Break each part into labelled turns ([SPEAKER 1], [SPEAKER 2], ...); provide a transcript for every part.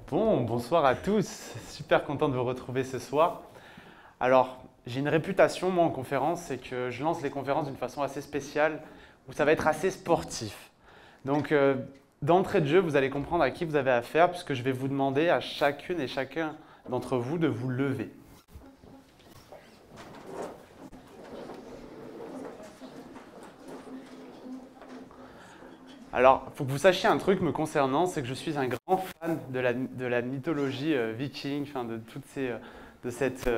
[SPEAKER 1] Bon, bonsoir à tous. Super content de vous retrouver ce soir. Alors, j'ai une réputation, moi, en conférence, c'est que je lance les conférences d'une façon assez spéciale, où ça va être assez sportif. Donc, d'entrée de jeu, vous allez comprendre à qui vous avez affaire, puisque je vais vous demander à chacune et chacun d'entre vous de vous lever. Alors, il faut que vous sachiez un truc me concernant, c'est que je suis un grand fan de la mythologie viking, enfin, de cette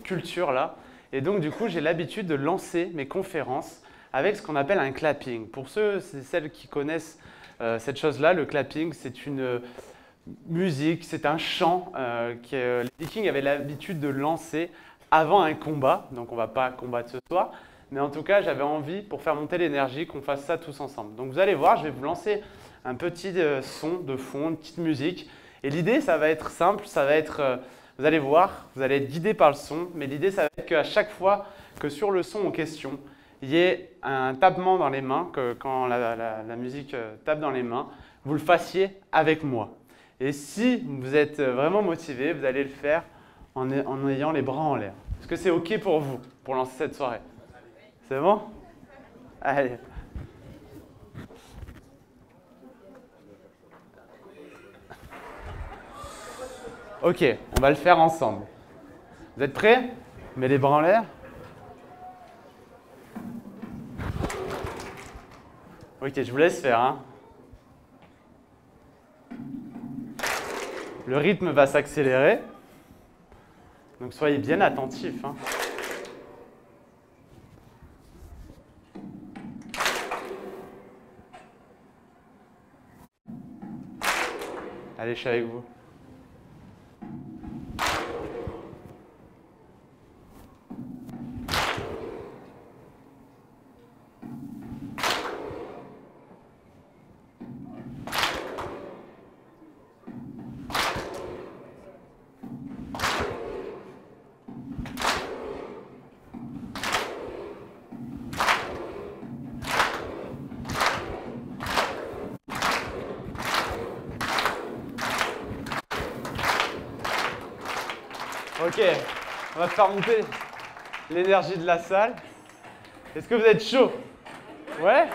[SPEAKER 1] culture-là. Et donc, du coup, j'ai l'habitude de lancer mes conférences avec ce qu'on appelle un clapping. Pour ceux et celles qui connaissent cette chose-là, le clapping, c'est une musique, c'est un chant que les vikings avaient l'habitude de lancer avant un combat. Donc, on ne va pas combattre ce soir. Mais en tout cas, j'avais envie, pour faire monter l'énergie, qu'on fasse ça tous ensemble. Donc vous allez voir, je vais vous lancer un petit son de fond, une petite musique. Et l'idée, ça va être simple, ça va être, vous allez voir, vous allez être guidé par le son. Mais l'idée, ça va être qu'à chaque fois que sur le son en question, il y ait un tapement dans les mains, que quand la musique tape dans les mains, vous le fassiez avec moi. Et si vous êtes vraiment motivé, vous allez le faire en ayant les bras en l'air. Est-ce que c'est OK pour vous, pour lancer cette soirée ? C'est bon? Allez. Ok, on va le faire ensemble. Vous êtes prêts? Mets les bras en l'air. Ok, je vous laisse faire. Hein. Le rythme va s'accélérer. Donc soyez bien attentifs. Hein. Allez, je suis avec vous. Ok, on va faire monter l'énergie de la salle. Est-ce que vous êtes chaud? Ouais?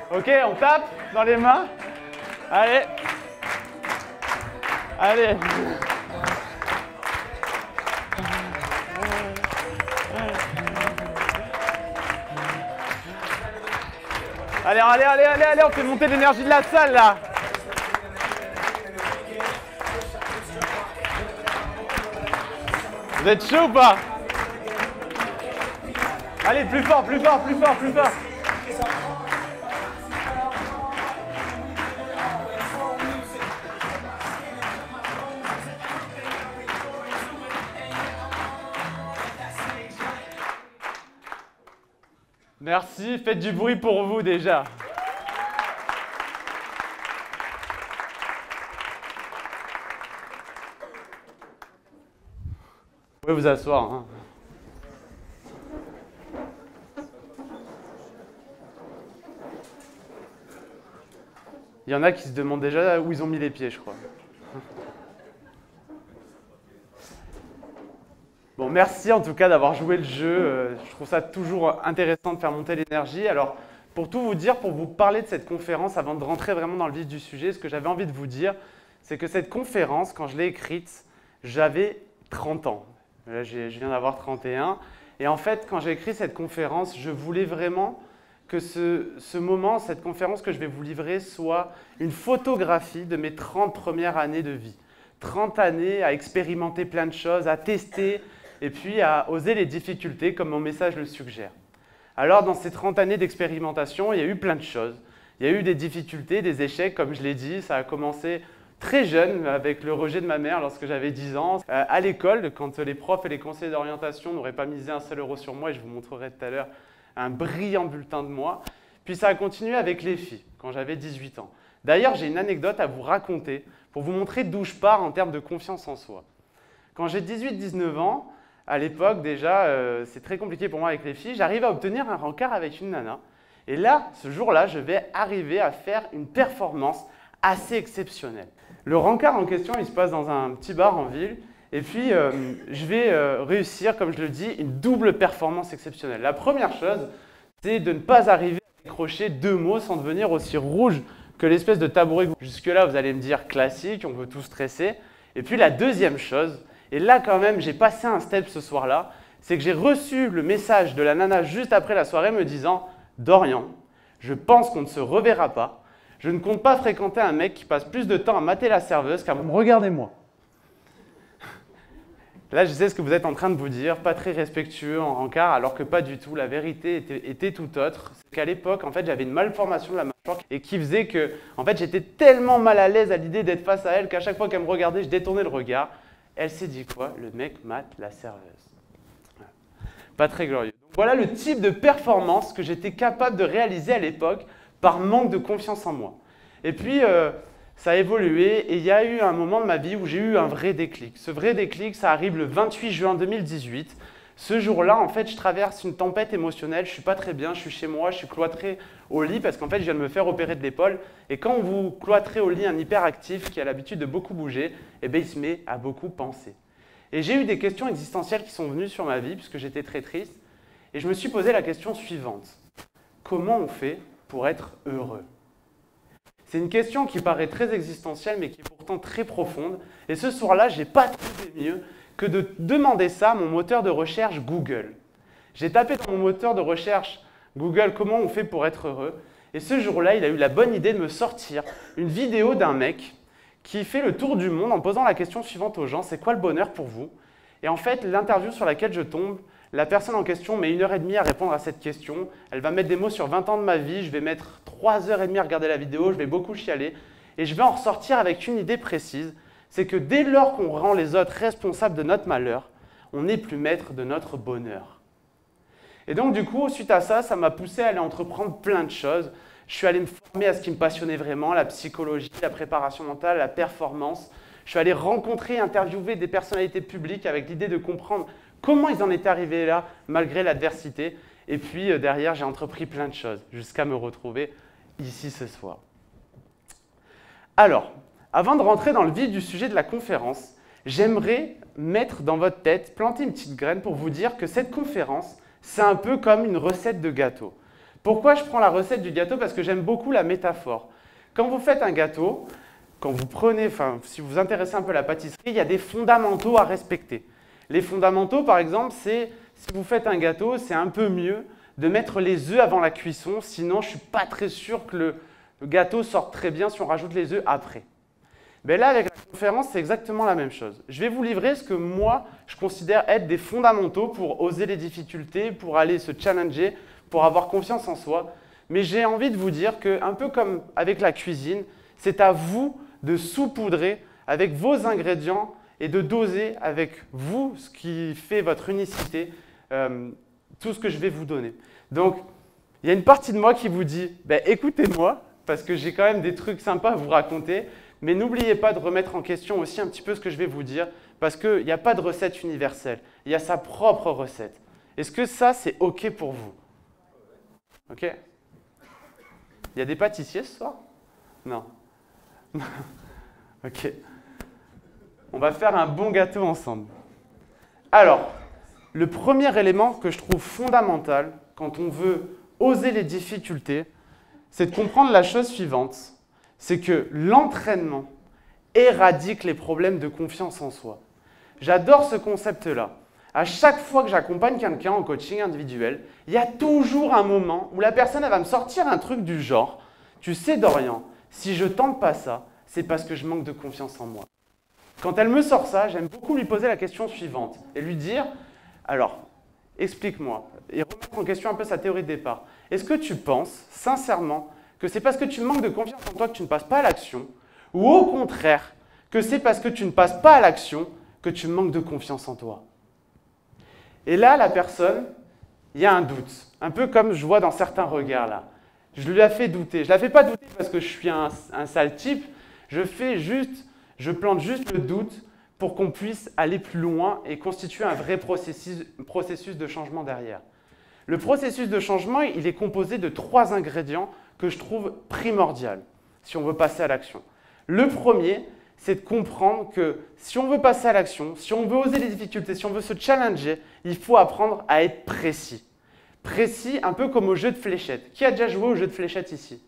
[SPEAKER 1] Ok, on tape dans les mains. Allez. Allez. Allez, on fait monter l'énergie de la salle là. Vous êtes chaud ou pas? Allez, plus fort. Merci, faites du bruit pour vous déjà. Vous pouvez vous asseoir. Hein. Il y en a qui se demandent déjà où ils ont mis les pieds, je crois. Bon, merci en tout cas d'avoir joué le jeu. Je trouve ça toujours intéressant de faire monter l'énergie. Alors, pour tout vous dire, pour vous parler de cette conférence, avant de rentrer vraiment dans le vif du sujet, ce que j'avais envie de vous dire, c'est que cette conférence, quand je l'ai écrite, j'avais 30 ans. Là, je viens d'avoir 31. Et en fait, quand j'ai écrit cette conférence, je voulais vraiment que ce moment, cette conférence que je vais vous livrer, soit une photographie de mes 30 premières années de vie. 30 années à expérimenter plein de choses, à tester et puis à oser les difficultés comme mon message le suggère. Alors, dans ces 30 années d'expérimentation, il y a eu plein de choses. Il y a eu des difficultés, des échecs, comme je l'ai dit. Ça a commencé très jeune, avec le rejet de ma mère lorsque j'avais 10 ans. À l'école, quand les profs et les conseillers d'orientation n'auraient pas misé un seul euro sur moi, et je vous montrerai tout à l'heure un brillant bulletin de moi. Puis ça a continué avec les filles, quand j'avais 18 ans. D'ailleurs, j'ai une anecdote à vous raconter pour vous montrer d'où je pars en termes de confiance en soi. Quand j'ai 18-19 ans, à l'époque déjà, c'est très compliqué pour moi avec les filles, j'arrive à obtenir un rencard avec une nana. Et là, ce jour-là, je vais arriver à faire une performance assez exceptionnelle. Le rencard en question, il se passe dans un petit bar en ville. Et puis, je vais réussir, comme je le dis, une double performance exceptionnelle. La première chose, c'est de ne pas arriver à décrocher 2 mots sans devenir aussi rouge que l'espèce de tabouret. Jusque-là, vous allez me dire classique, on veut tout stresser. Et puis la deuxième chose, et là quand même, j'ai passé un step ce soir-là, c'est que j'ai reçu le message de la nana juste après la soirée me disant « Dorian, je pense qu'on ne se reverra pas. Je ne compte pas fréquenter un mec qui passe plus de temps à mater la serveuse qu'à me regarder moi. » Là, je sais ce que vous êtes en train de vous dire, pas très respectueux en rencard, alors que pas du tout. La vérité était tout autre. C'est qu'à l'époque, en fait, j'avais une malformation de la mâchoire et qui faisait que, en fait, j'étais tellement mal à l'aise à l'idée d'être face à elle qu'à chaque fois qu'elle me regardait, je détournais le regard. Elle s'est dit quoi? Le mec mate la serveuse. Voilà. Pas très glorieux. Donc, voilà le type de performance que j'étais capable de réaliser à l'époque par manque de confiance en moi. Et puis, ça a évolué et il y a eu un moment de ma vie où j'ai eu un vrai déclic. Ce vrai déclic, ça arrive le 28 juin 2018. Ce jour-là, en fait, je traverse une tempête émotionnelle. Je ne suis pas très bien, je suis chez moi, je suis cloîtré au lit parce qu'en fait, je viens de me faire opérer de l'épaule. Et quand vous cloîtrez au lit un hyperactif qui a l'habitude de beaucoup bouger, eh bien, il se met à beaucoup penser. Et j'ai eu des questions existentielles qui sont venues sur ma vie puisque j'étais très triste. Et je me suis posé la question suivante. Comment on fait pour être heureux ? C'est une question qui paraît très existentielle, mais qui est pourtant très profonde. Et ce soir-là, je n'ai pas trouvé mieux que de demander ça à mon moteur de recherche Google. J'ai tapé dans mon moteur de recherche Google « Comment on fait pour être heureux ?» Et ce jour-là, il a eu la bonne idée de me sortir une vidéo d'un mec qui fait le tour du monde en posant la question suivante aux gens « C'est quoi le bonheur pour vous ?» Et en fait, l'interview sur laquelle je tombe, la personne en question met 1h30 à répondre à cette question. Elle va mettre des mots sur 20 ans de ma vie. Je vais mettre 3h30 à regarder la vidéo. Je vais beaucoup chialer. Et je vais en ressortir avec une idée précise. C'est que dès lors qu'on rend les autres responsables de notre malheur, on n'est plus maître de notre bonheur. Et donc du coup, suite à ça, ça m'a poussé à aller entreprendre plein de choses. Je suis allé me former à ce qui me passionnait vraiment, la psychologie, la préparation mentale, la performance. Je suis allé rencontrer, interviewer des personnalités publiques avec l'idée de comprendre comment ils en étaient arrivés là, malgré l'adversité. Et puis derrière, j'ai entrepris plein de choses, jusqu'à me retrouver ici ce soir. Alors, avant de rentrer dans le vif du sujet de la conférence, j'aimerais mettre dans votre tête, planter une petite graine pour vous dire que cette conférence, c'est un peu comme une recette de gâteau. Pourquoi je prends la recette du gâteau? Parce que j'aime beaucoup la métaphore. Quand vous faites un gâteau, quand vous prenez, si vous vous intéressez un peu à la pâtisserie, il y a des fondamentaux à respecter. Les fondamentaux, par exemple, c'est si vous faites un gâteau, c'est un peu mieux de mettre les œufs avant la cuisson, sinon je ne suis pas très sûr que le gâteau sorte très bien si on rajoute les œufs après. Mais là, avec la conférence, c'est exactement la même chose. Je vais vous livrer ce que moi, je considère être des fondamentaux pour oser les difficultés, pour aller se challenger, pour avoir confiance en soi. Mais j'ai envie de vous dire que, un peu comme avec la cuisine, c'est à vous de saupoudrer avec vos ingrédients et de doser avec vous ce qui fait votre unicité, tout ce que je vais vous donner. Donc, il y a une partie de moi qui vous dit écoutez-moi, parce que j'ai quand même des trucs sympas à vous raconter, mais n'oubliez pas de remettre en question aussi un petit peu ce que je vais vous dire, parce qu'il n'y a pas de recette universelle, il y a sa propre recette. Est-ce que ça, c'est OK pour vous? OK? Il y a des pâtissiers ce soir? Non. OK. On va faire un bon gâteau ensemble. Alors, le premier élément que je trouve fondamental quand on veut oser les difficultés, c'est de comprendre la chose suivante, c'est que l'entraînement éradique les problèmes de confiance en soi. J'adore ce concept-là. À chaque fois que j'accompagne quelqu'un en coaching individuel, il y a toujours un moment où la personne elle va me sortir un truc du genre « Tu sais Dorian, si je tente pas ça, c'est parce que je manque de confiance en moi. » Quand elle me sort ça, j'aime beaucoup lui poser la question suivante et lui dire « Alors, explique-moi » et remettre en question un peu sa théorie de départ. Est-ce que tu penses sincèrement que c'est parce que tu manques de confiance en toi que tu ne passes pas à l'action ou au contraire que c'est parce que tu ne passes pas à l'action que tu manques de confiance en toi? Et là, la personne, il y a un doute, un peu comme je vois dans certains regards là. Je lui ai fait douter. Je ne la fais pas douter parce que je suis un sale type, je plante juste le doute pour qu'on puisse aller plus loin et constituer un vrai processus de changement derrière. Le processus de changement, il est composé de 3 ingrédients que je trouve primordiaux si on veut passer à l'action. Le premier, c'est de comprendre que si on veut passer à l'action, si on veut oser les difficultés, si on veut se challenger, il faut apprendre à être précis. Précis, un peu comme au jeu de fléchettes. Qui a déjà joué au jeu de fléchettes ici?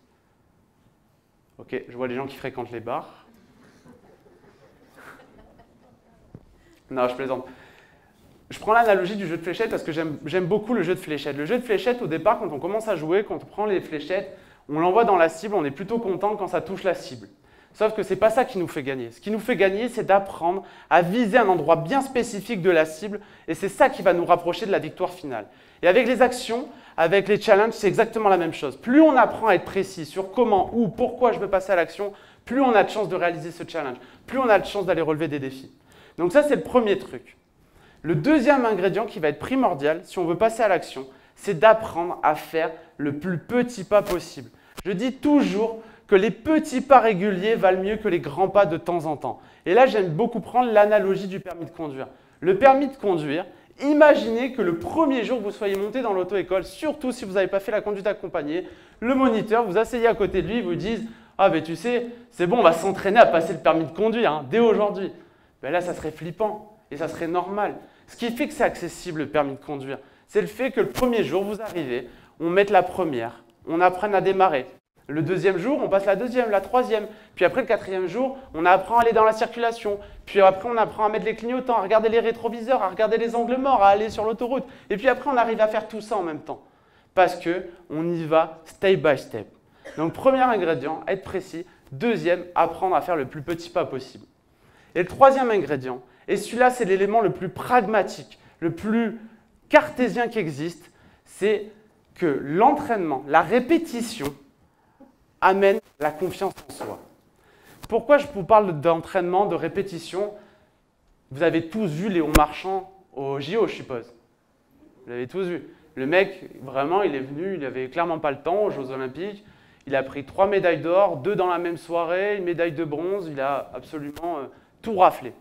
[SPEAKER 1] Ok, je vois les gens qui fréquentent les bars. Non, je plaisante. Je prends l'analogie du jeu de fléchettes parce que j'aime beaucoup le jeu de fléchettes. Le jeu de fléchettes, au départ, quand on commence à jouer, quand on prend les fléchettes, on l'envoie dans la cible, on est plutôt content quand ça touche la cible. Sauf que ce n'est pas ça qui nous fait gagner. Ce qui nous fait gagner, c'est d'apprendre à viser un endroit bien spécifique de la cible et c'est ça qui va nous rapprocher de la victoire finale. Et avec les actions, avec les challenges, c'est exactement la même chose. Plus on apprend à être précis sur comment, où, pourquoi je veux passer à l'action, plus on a de chances de réaliser ce challenge, plus on a de chances d'aller relever des défis. Donc ça, c'est le premier truc. Le deuxième ingrédient qui va être primordial si on veut passer à l'action, c'est d'apprendre à faire le plus petit pas possible. Je dis toujours que les petits pas réguliers valent mieux que les grands pas de temps en temps. Et là, j'aime beaucoup prendre l'analogie du permis de conduire. Le permis de conduire, imaginez que le premier jour que vous soyez monté dans l'auto-école, surtout si vous n'avez pas fait la conduite accompagnée, le moniteur, vous asseyez à côté de lui, vous dise « Ah ben tu sais, c'est bon, on va s'entraîner à passer le permis de conduire hein, dès aujourd'hui. » Ben là, ça serait flippant et ça serait normal. Ce qui fait que c'est accessible le permis de conduire, c'est le fait que le premier jour, vous arrivez, on mette la première, on apprenne à démarrer. Le deuxième jour, on passe la deuxième, la troisième. Puis après, le quatrième jour, on apprend à aller dans la circulation. Puis après, on apprend à mettre les clignotants, à regarder les rétroviseurs, à regarder les angles morts, à aller sur l'autoroute. Et puis après, on arrive à faire tout ça en même temps. Parce qu'on y va step by step. Donc, premier ingrédient, être précis. Deuxième, apprendre à faire le plus petit pas possible. Et le troisième ingrédient, et celui-là, c'est l'élément le plus pragmatique, le plus cartésien qui existe, c'est que l'entraînement, la répétition, amène la confiance en soi. Pourquoi je vous parle d'entraînement, de répétition? Vous avez tous vu Léon Marchand au JO, je suppose. Vous l'avez tous vu. Le mec, vraiment, il est venu, il n'avait clairement pas le temps aux Jeux Olympiques. Il a pris 3 médailles d'or, 2 dans la même soirée, une médaille de bronze. Il a absolument tout raflé.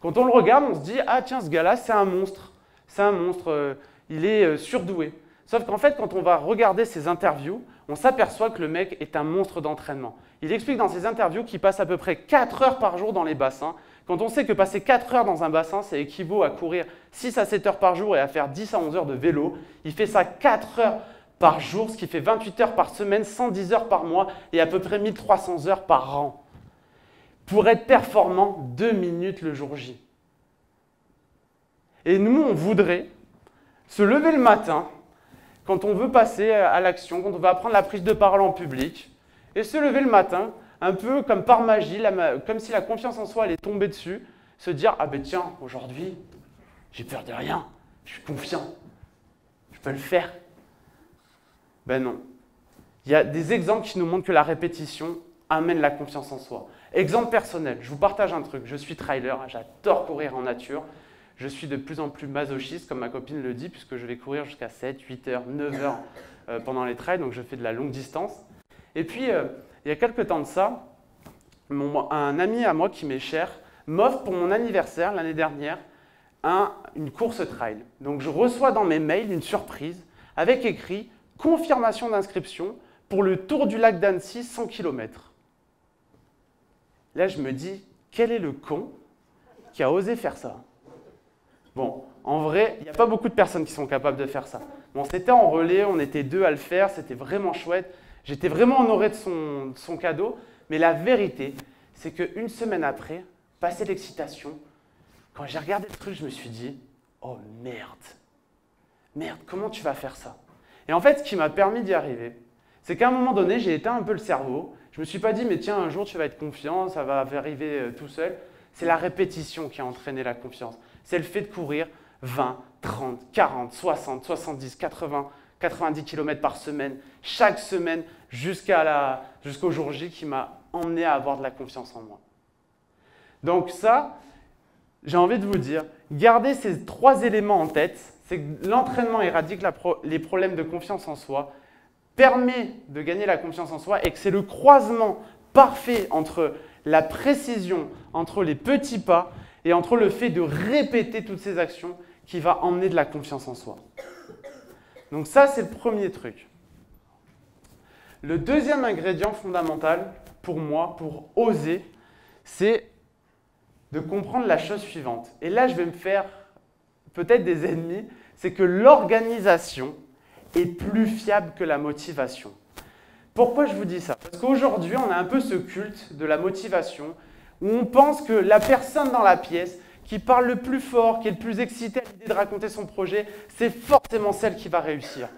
[SPEAKER 1] Quand on le regarde, on se dit « Ah tiens, ce gars-là, c'est un monstre. C'est un monstre, il est surdoué. » Sauf qu'en fait, quand on va regarder ses interviews, on s'aperçoit que le mec est un monstre d'entraînement. Il explique dans ses interviews qu'il passe à peu près 4 heures par jour dans les bassins. Quand on sait que passer 4 heures dans un bassin, ça équivaut à courir 6 à 7 heures par jour et à faire 10 à 11 heures de vélo, il fait ça 4 heures par jour, ce qui fait 28 heures par semaine, 110 heures par mois et à peu près 1300 heures par an. Pour être performant, 2 minutes le jour J. Et nous, on voudrait se lever le matin, quand on veut passer à l'action, quand on veut apprendre la prise de parole en public, et se lever le matin, un peu comme par magie, comme si la confiance en soi allait tomber dessus, se dire « Ah ben tiens, aujourd'hui, j'ai peur de rien, je suis confiant, je peux le faire. » Ben non. Il y a des exemples qui nous montrent que la répétition amène la confiance en soi. Exemple personnel, je vous partage un truc, je suis trailer, j'adore courir en nature. Je suis de plus en plus masochiste, comme ma copine le dit, puisque je vais courir jusqu'à 7, 8 heures, 9 heures pendant les trails, donc je fais de la longue distance. Et puis, il y a quelques temps de ça, un ami à moi qui m'est cher m'offre pour mon anniversaire l'année dernière une course trail. Donc je reçois dans mes mails une surprise avec écrit « Confirmation d'inscription pour le Tour du lac d'Annecy 100 km ». Là, je me dis « Quel est le con qui a osé faire ça ?» Bon, en vrai, il n'y a pas beaucoup de personnes qui sont capables de faire ça. Bon, c'était en relais, on était 2 à le faire, c'était vraiment chouette. J'étais vraiment honoré de son cadeau. Mais la vérité, c'est qu'une semaine après, passé l'excitation, quand j'ai regardé le truc, je me suis dit « Oh merde, merde, comment tu vas faire ça ?» Et en fait, ce qui m'a permis d'y arriver, c'est qu'à un moment donné, j'ai éteint un peu le cerveau. Je ne me suis pas dit « Mais tiens, un jour, tu vas être confiant, ça va arriver tout seul. » C'est la répétition qui a entraîné la confiance. C'est le fait de courir 20, 30, 40, 60, 70, 80, 90 km par semaine, chaque semaine, jusqu'au jour J qui m'a emmené à avoir de la confiance en moi. Donc ça, j'ai envie de vous dire, gardez ces 3 éléments en tête, c'est que l'entraînement éradique les problèmes de confiance en soi, permet de gagner la confiance en soi et que c'est le croisement parfait entre la précision, entre les petits pas et entre le fait de répéter toutes ces actions qui va emmener de la confiance en soi. Donc ça, c'est le premier truc. Le deuxième ingrédient fondamental pour moi, pour oser, c'est de comprendre la chose suivante. Et là, je vais me faire peut-être des ennemis, c'est que l'organisation est plus fiable que la motivation. Pourquoi je vous dis ça? Parce qu'aujourd'hui, on a un peu ce culte de la motivation où on pense que la personne dans la pièce qui parle le plus fort, qui est le plus excitée à l'idée de raconter son projet, c'est forcément celle qui va réussir.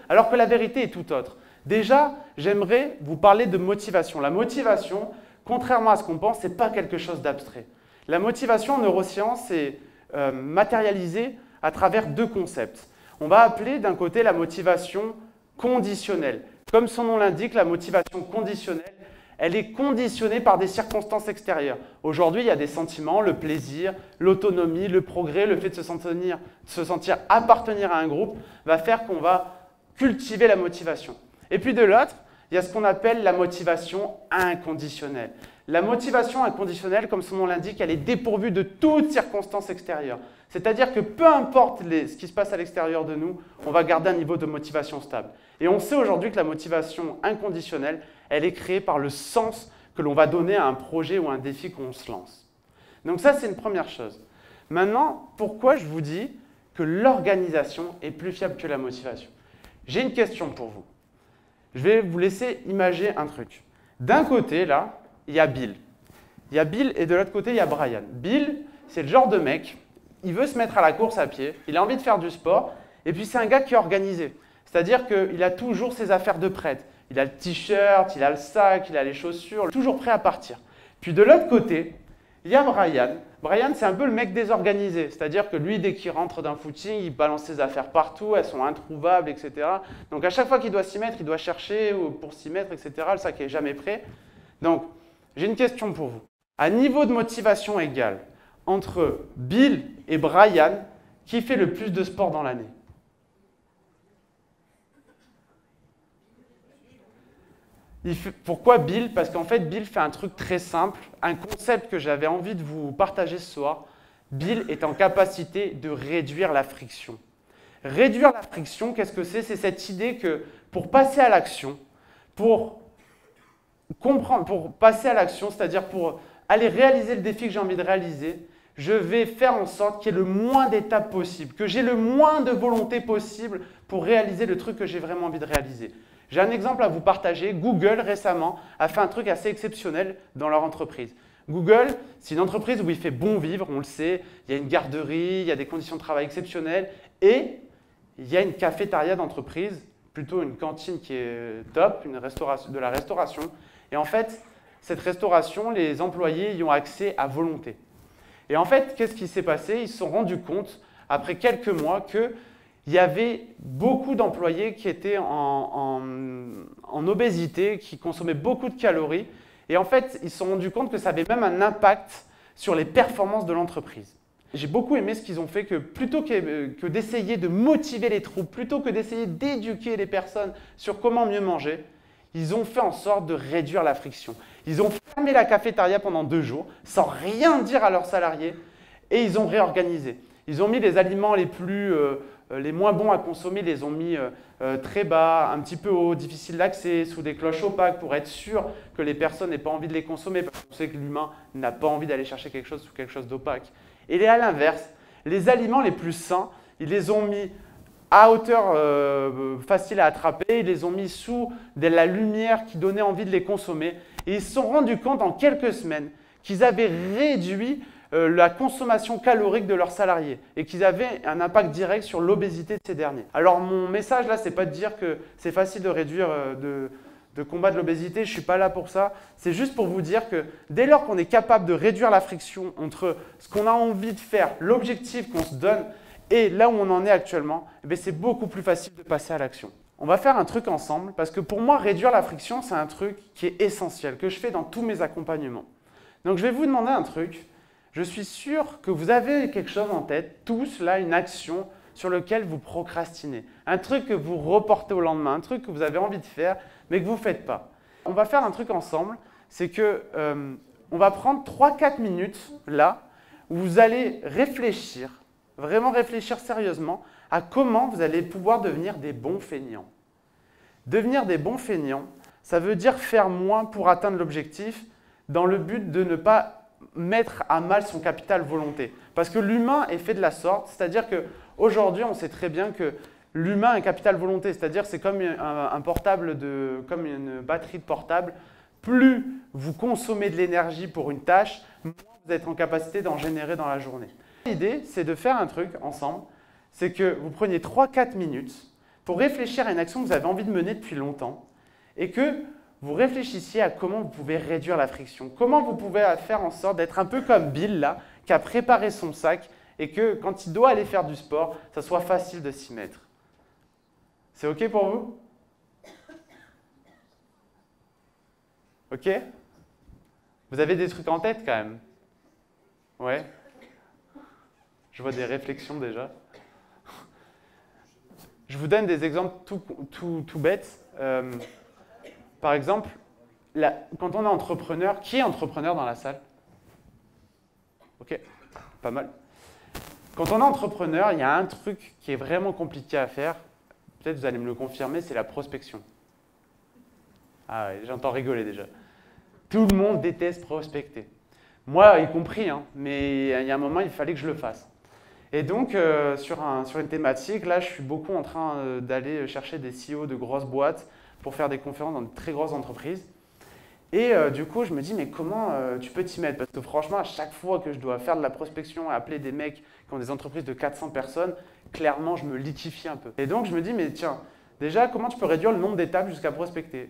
[SPEAKER 1] Alors que la vérité est tout autre. Déjà, j'aimerais vous parler de motivation. La motivation, contrairement à ce qu'on pense, ce n'est pas quelque chose d'abstrait. La motivation en neurosciences est matérialisée à travers deux concepts. On va appeler d'un côté la motivation conditionnelle. Comme son nom l'indique, la motivation conditionnelle, elle est conditionnée par des circonstances extérieures. Aujourd'hui, il y a des sentiments, le plaisir, l'autonomie, le progrès, le fait de se sentir appartenir à un groupe va faire qu'on va cultiver la motivation. Et puis de l'autre, il y a ce qu'on appelle la motivation inconditionnelle. La motivation inconditionnelle, comme son nom l'indique, elle est dépourvue de toute circonstance extérieure. C'est-à-dire que peu importe ce qui se passe à l'extérieur de nous, on va garder un niveau de motivation stable. Et on sait aujourd'hui que la motivation inconditionnelle, elle est créée par le sens que l'on va donner à un projet ou à un défi qu'on se lance. Donc ça, c'est une première chose. Maintenant, pourquoi je vous dis que l'organisation est plus fiable que la motivation? J'ai une question pour vous. Je vais vous laisser imager un truc. D'un côté, là, il y a Bill. Il y a Bill et de l'autre côté, il y a Brian. Bill, c'est le genre de mec, il veut se mettre à la course à pied, il a envie de faire du sport, et puis c'est un gars qui est organisé. C'est-à-dire qu'il a toujours ses affaires de prête. Il a le t-shirt, il a le sac, il a les chaussures, toujours prêt à partir. Puis de l'autre côté, il y a Brian. Brian, c'est un peu le mec désorganisé. C'est-à-dire que lui, dès qu'il rentre d'un footing, il balance ses affaires partout, elles sont introuvables, etc. Donc à chaque fois qu'il doit s'y mettre, il doit chercher pour s'y mettre, etc. Le sac n'est jamais prêt. Donc, j'ai une question pour vous. À niveau de motivation égal, entre Bill et Brian, qui fait le plus de sport dans l'année? Pourquoi Bill? Parce qu'en fait, Bill fait un truc très simple, un concept que j'avais envie de vous partager ce soir. Bill est en capacité de réduire la friction. Réduire la friction, qu'est-ce que c'est? C'est cette idée que pour passer à l'action, pour comprendre, pour passer à l'action, c'est-à-dire pour aller réaliser le défi que j'ai envie de réaliser, je vais faire en sorte qu'il y ait le moins d'étapes possible, que j'ai le moins de volonté possible pour réaliser le truc que j'ai vraiment envie de réaliser. J'ai un exemple à vous partager. Google, récemment, a fait un truc assez exceptionnel dans leur entreprise. Google, c'est une entreprise où il fait bon vivre, on le sait. Il y a une garderie, il y a des conditions de travail exceptionnelles et il y a une cafétéria d'entreprise, plutôt une cantine qui est top, de la restauration. Et en fait, cette restauration, les employés y ont accès à volonté. Et en fait, qu'est-ce qui s'est passé? Ils se sont rendus compte, après quelques mois, qu'il y avait beaucoup d'employés qui étaient en obésité, qui consommaient beaucoup de calories. Et en fait, ils se sont rendus compte que ça avait même un impact sur les performances de l'entreprise. J'ai beaucoup aimé ce qu'ils ont fait, que plutôt que d'essayer de motiver les troupes, plutôt que d'essayer d'éduquer les personnes sur comment mieux manger, ils ont fait en sorte de réduire la friction. Ils ont fermé la cafétéria pendant 2 jours, sans rien dire à leurs salariés, et ils ont réorganisé. Ils ont mis les aliments les moins bons à consommer, les ont mis très bas, un petit peu haut, difficile d'accès, sous des cloches opaques pour être sûr que les personnes n'aient pas envie de les consommer, parce qu'on sait que l'humain n'a pas envie d'aller chercher quelque chose sous quelque chose d'opaque. Et à l'inverse, les aliments les plus sains, ils les ont mis à hauteur facile à attraper, ils les ont mis sous de la lumière qui donnait envie de les consommer. Et ils se sont rendus compte en quelques semaines qu'ils avaient réduit la consommation calorique de leurs salariés et qu'ils avaient un impact direct sur l'obésité de ces derniers. Alors mon message là, c'est pas de dire que c'est facile de réduire, de combattre l'obésité, je ne suis pas là pour ça. C'est juste pour vous dire que dès lors qu'on est capable de réduire la friction entre ce qu'on a envie de faire, l'objectif qu'on se donne et là où on en est actuellement, c'est beaucoup plus facile de passer à l'action. On va faire un truc ensemble parce que pour moi, réduire la friction, c'est un truc qui est essentiel, que je fais dans tous mes accompagnements. Donc je vais vous demander un truc. Je suis sûr que vous avez quelque chose en tête, tous là, une action sur laquelle vous procrastinez. Un truc que vous reportez au lendemain, un truc que vous avez envie de faire, mais que vous ne faites pas. On va faire un truc ensemble, c'est que on va prendre 3-4 minutes là, où vous allez réfléchir, vraiment réfléchir sérieusement à comment vous allez pouvoir devenir des bons feignants. Devenir des bons feignants, ça veut dire faire moins pour atteindre l'objectif dans le but de ne pas mettre à mal son capital volonté. Parce que l'humain est fait de la sorte, c'est-à-dire qu'aujourd'hui, on sait très bien que l'humain a un capital volonté, c'est-à-dire c'est comme un portable, comme une batterie de portable. Plus vous consommez de l'énergie pour une tâche, moins vous êtes en capacité d'en générer dans la journée. L'idée, c'est de faire un truc ensemble, c'est que vous preniez 3-4 minutes pour réfléchir à une action que vous avez envie de mener depuis longtemps et que vous réfléchissiez à comment vous pouvez réduire la friction. Comment vous pouvez faire en sorte d'être un peu comme Bill, là, qui a préparé son sac et que quand il doit aller faire du sport, ça soit facile de s'y mettre. C'est OK pour vous? OK? Vous avez des trucs en tête quand même? Ouais? Je vois des réflexions déjà. Je vous donne des exemples tout bêtes. Par exemple, quand on est entrepreneur, qui est entrepreneur dans la salle? OK, pas mal. Quand on est entrepreneur, il y a un truc qui est vraiment compliqué à faire. Peut-être vous allez me le confirmer, c'est la prospection. Ah ouais, j'entends rigoler déjà. Tout le monde déteste prospecter. Moi, y compris, hein, mais il y a un moment, il fallait que je le fasse. Et donc, sur une thématique, là, je suis beaucoup en train d'aller chercher des CEO de grosses boîtes pour faire des conférences dans de très grosses entreprises. Et du coup, je me dis, mais comment tu peux t'y mettre? Parce que franchement, à chaque fois que je dois faire de la prospection et appeler des mecs qui ont des entreprises de 400 personnes, clairement, je me liquifie un peu. Et donc, je me dis, mais tiens, déjà, comment tu peux réduire le nombre d'étapes jusqu'à prospecter?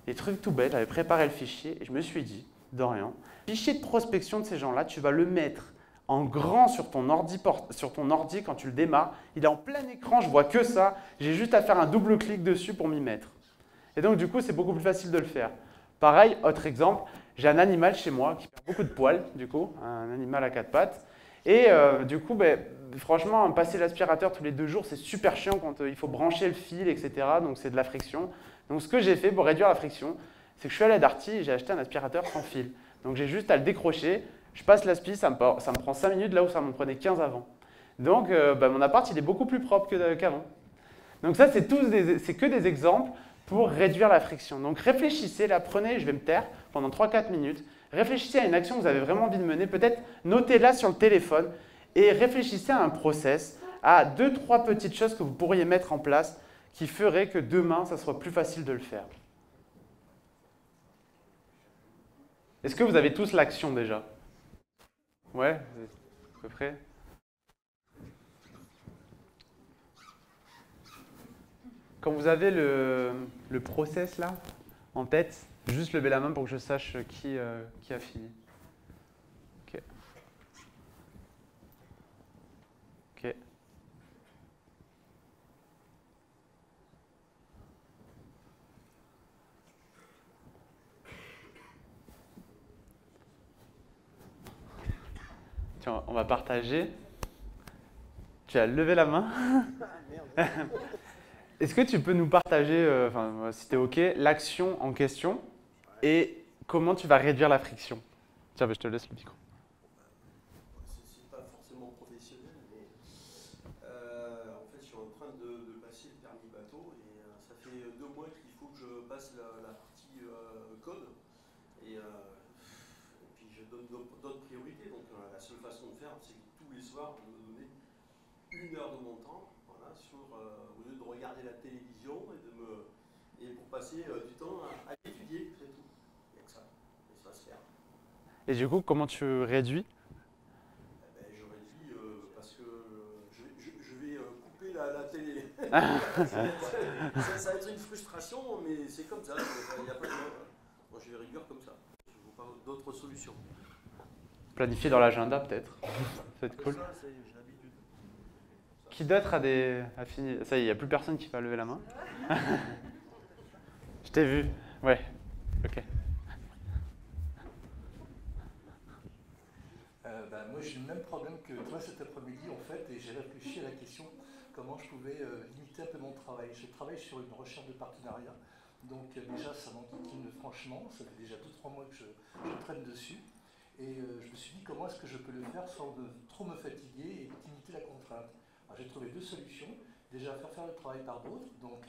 [SPEAKER 1] Des trucs tout bêtes, j'avais préparé le fichier et je me suis dit, Dorian, le fichier de prospection de ces gens-là, tu vas le mettre en grand sur ton ordi quand tu le démarres. Il est en plein écran, je vois que ça. J'ai juste à faire un double clic dessus pour m'y mettre. Et donc, du coup, c'est beaucoup plus facile de le faire. Pareil, autre exemple, j'ai un animal chez moi qui perd beaucoup de poils, du coup, un animal à 4 pattes. Et du coup, franchement, passer l'aspirateur tous les 2 jours, c'est super chiant quand il faut brancher le fil, etc. Donc, c'est de la friction. Donc, ce que j'ai fait pour réduire la friction, c'est que je suis allé à Darty et j'ai acheté un aspirateur sans fil. Donc, j'ai juste à le décrocher, je passe l'aspi, ça me prend 5 minutes là où ça m'en prenait 15 avant. Donc, mon appart, il est beaucoup plus propre qu'avant. Donc, ça, c'est que des exemples pour réduire la friction. Donc réfléchissez, là, prenez, je vais me taire pendant 3-4 minutes, réfléchissez à une action que vous avez vraiment envie de mener, peut-être notez-la sur le téléphone et réfléchissez à un process, à 2-3 petites choses que vous pourriez mettre en place qui feraient que demain, ça soit plus facile de le faire. Est-ce que vous avez tous l'action déjà? Ouais, à peu près. Quand vous avez le process là, en tête, juste levez la main pour que je sache qui a fini. Ok. Ok. Tiens, on va partager. Tu as levé la main. Est-ce que tu peux nous partager, si tu es OK, l'action en question et comment tu vas réduire la friction? Tiens, je te laisse le micro.
[SPEAKER 2] C'est pas forcément professionnel, mais en fait, je suis en train de passer le permis bateau et ça fait 2 mois qu'il faut que je passe la partie code. Et puis je donne d'autres priorités. Donc la seule façon de faire, c'est que tous les soirs, de me donner 1 heure de mon temps, voilà, au lieu de regarder la télévision et pour passer du temps à étudier, c'est tout. Il n'y a que ça. Et ça va se faire.
[SPEAKER 1] Et du coup, comment tu réduis?
[SPEAKER 2] Je réduis parce que je vais couper la télé. Ça va être une frustration, mais c'est comme ça. Il n'y a pas de... Moi, j'ai rigueur comme ça. Je ne vois pas d'autres solutions.
[SPEAKER 1] Planifier dans l'agenda peut-être. Ça va être cool.
[SPEAKER 2] Ça, j'ai l'habitude.
[SPEAKER 1] Qui d'autre a fini? Ça y est, il n'y a plus personne qui va lever la main. Je t'ai vu. Ouais. Ok.
[SPEAKER 3] Moi, j'ai le même problème que toi cet après-midi, en fait, et j'ai réfléchi à la question comment je pouvais limiter un peu mon travail. Je travaille sur une recherche de partenariat, donc déjà, ça m'enquiquine franchement. Ça fait déjà 2-3 mois que je traîne dessus. Et je me suis dit, comment est-ce que je peux le faire sans trop me fatiguer et limiter la contrainte? Alors, j'ai trouvé 2 solutions. Déjà, faire le travail par d'autres, donc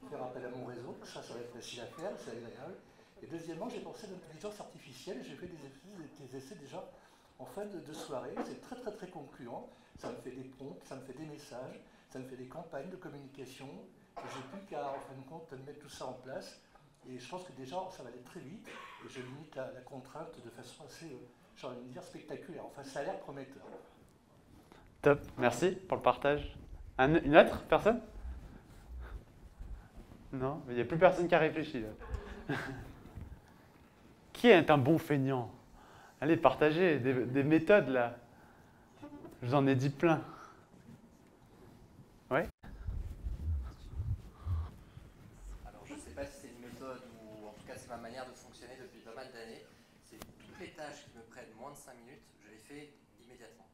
[SPEAKER 3] faire appel à mon réseau. Ça va être facile à faire, c'est agréable. Et deuxièmement, j'ai pensé à l'intelligence artificielle. J'ai fait des essais déjà En fin de soirée, c'est très très très concluant. Ça me fait des prompts, ça me fait des messages, ça me fait des campagnes de communication. J'ai plus qu'à, en fin de compte, mettre tout ça en place. Et je pense que déjà, ça va aller très vite. Et je limite la contrainte de façon assez, j'ai envie de dire, spectaculaire. Enfin, ça a l'air prometteur.
[SPEAKER 1] Top, merci pour le partage. Une autre personne? Non, il n'y a plus personne qui a réfléchi. Là. Qui est un bon feignant? Allez, partagez des méthodes là. Je vous en ai dit plein. Ouais?
[SPEAKER 4] Alors, je ne sais pas si c'est une méthode ou en tout cas c'est ma manière de fonctionner depuis pas mal d'années. C'est toutes les tâches qui me prennent moins de 5 minutes, je les fais immédiatement.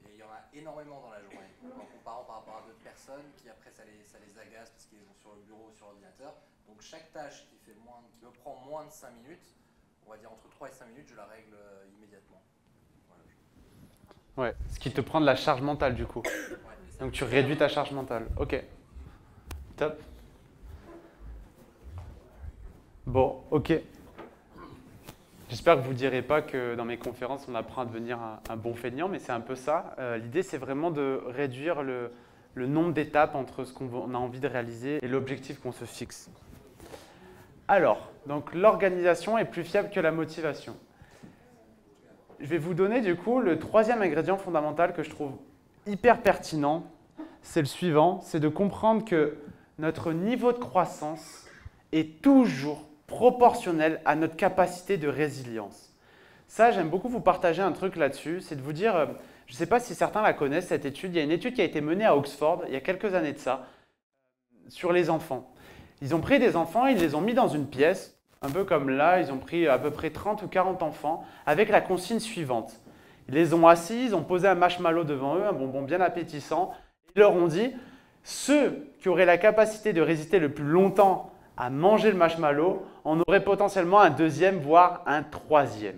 [SPEAKER 4] Et il y en a énormément dans la journée, en comparant par rapport à d'autres personnes qui après ça les agace parce qu'ils sont sur le bureau ou sur l'ordinateur. Donc chaque tâche qui me prend moins de 5 minutes, on va dire entre 3 et 5 minutes, je la règle immédiatement. Voilà.
[SPEAKER 1] Ouais, ce qui te prend de la charge mentale du coup.
[SPEAKER 4] Ouais,
[SPEAKER 1] donc tu réduis ta charge mentale. Ok. Top. Bon, ok. J'espère que vous ne direz pas que dans mes conférences, on apprend à devenir un bon feignant, mais c'est un peu ça. L'idée, c'est vraiment de réduire le nombre d'étapes entre ce qu'on a envie de réaliser et l'objectif qu'on se fixe. Alors, donc l'organisation est plus fiable que la motivation. Je vais vous donner du coup le troisième ingrédient fondamental que je trouve hyper pertinent. C'est le suivant, c'est de comprendre que notre niveau de croissance est toujours proportionnel à notre capacité de résilience. Ça, j'aime beaucoup vous partager un truc là-dessus, c'est de vous dire, je ne sais pas si certains la connaissent cette étude, il y a une étude qui a été menée à Oxford il y a quelques années de ça, sur les enfants. Ils ont pris des enfants, ils les ont mis dans une pièce, un peu comme là, ils ont pris à peu près 30 ou 40 enfants, avec la consigne suivante. Ils les ont assis, ils ont posé un marshmallow devant eux, un bonbon bien appétissant. Ils leur ont dit, ceux qui auraient la capacité de résister le plus longtemps à manger le marshmallow, en auraient potentiellement un deuxième, voire un troisième.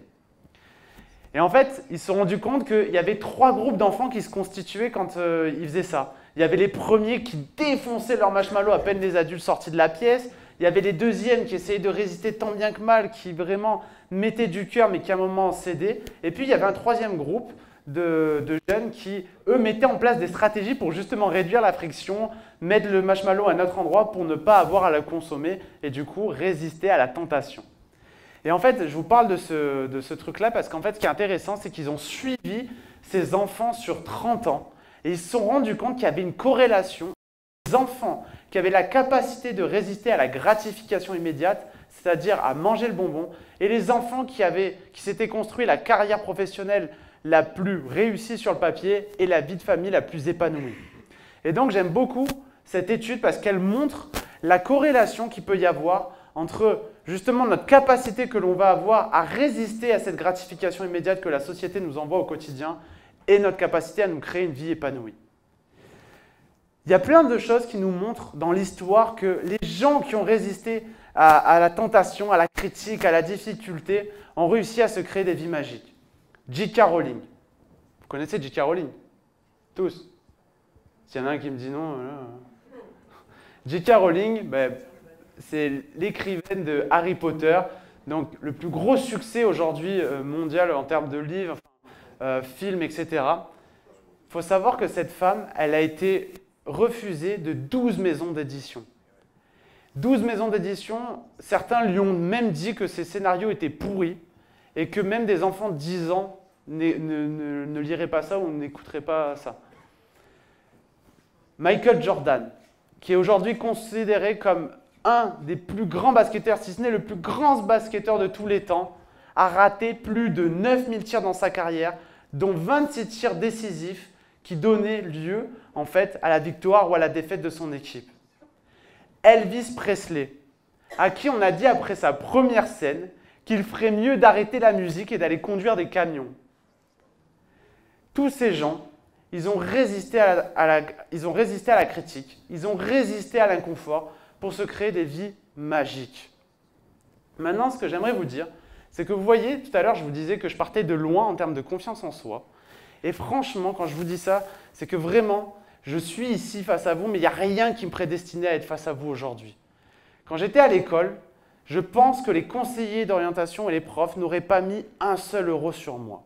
[SPEAKER 1] Et en fait, ils se sont rendus compte qu'il y avait 3 groupes d'enfants qui se constituaient quand ils faisaient ça. Il y avait les premiers qui défonçaient leur marshmallow à peine les adultes sortis de la pièce. Il y avait les deuxièmes qui essayaient de résister tant bien que mal, qui vraiment mettaient du cœur mais qui à un moment cédaient. Et puis il y avait un troisième groupe de jeunes qui, eux, mettaient en place des stratégies pour justement réduire la friction, mettre le marshmallow à un autre endroit pour ne pas avoir à le consommer et du coup résister à la tentation. Et en fait, je vous parle de ce truc-là parce qu'en fait, ce qui est intéressant, c'est qu'ils ont suivi ces enfants sur 30 ans et ils se sont rendus compte qu'il y avait une corrélation. Les enfants qui avaient la capacité de résister à la gratification immédiate, c'est-à-dire à manger le bonbon, et les enfants qui s'étaient construits la carrière professionnelle la plus réussie sur le papier et la vie de famille la plus épanouie. Et donc, j'aime beaucoup cette étude parce qu'elle montre la corrélation qu'il peut y avoir entre justement notre capacité que l'on va avoir à résister à cette gratification immédiate que la société nous envoie au quotidien et notre capacité à nous créer une vie épanouie. Il y a plein de choses qui nous montrent dans l'histoire que les gens qui ont résisté à la tentation, à la critique, à la difficulté, ont réussi à se créer des vies magiques. J.K. Rowling. Vous connaissez J.K. Rowling? Tous. S'il y en a un qui me dit non, J.K. Rowling, c'est l'écrivaine de Harry Potter, donc le plus gros succès aujourd'hui mondial en termes de livres, films, etc. Il faut savoir que cette femme, elle a été refusée de 12 maisons d'édition. 12 maisons d'édition, certains lui ont même dit que ses scénarios étaient pourris et que même des enfants de 10 ans ne liraient pas ça ou n'écouteraient pas ça. Michael Jordan, qui est aujourd'hui considéré comme un des plus grands basketteurs, si ce n'est le plus grand basketteur de tous les temps, a raté plus de 9000 tirs dans sa carrière, dont 26 tirs décisifs qui donnaient lieu en fait à la victoire ou à la défaite de son équipe. Elvis Presley, à qui on a dit après sa première scène qu'il ferait mieux d'arrêter la musique et d'aller conduire des camions. Tous ces gens, ils ont résisté à la critique, ils ont résisté à l'inconfort pour se créer des vies magiques. Maintenant, ce que j'aimerais vous dire, c'est que vous voyez, tout à l'heure, je vous disais que je partais de loin en termes de confiance en soi. Et franchement, quand je vous dis ça, c'est que vraiment, je suis ici face à vous, mais il n'y a rien qui me prédestinait à être face à vous aujourd'hui. Quand j'étais à l'école, je pense que les conseillers d'orientation et les profs n'auraient pas mis un seul euro sur moi.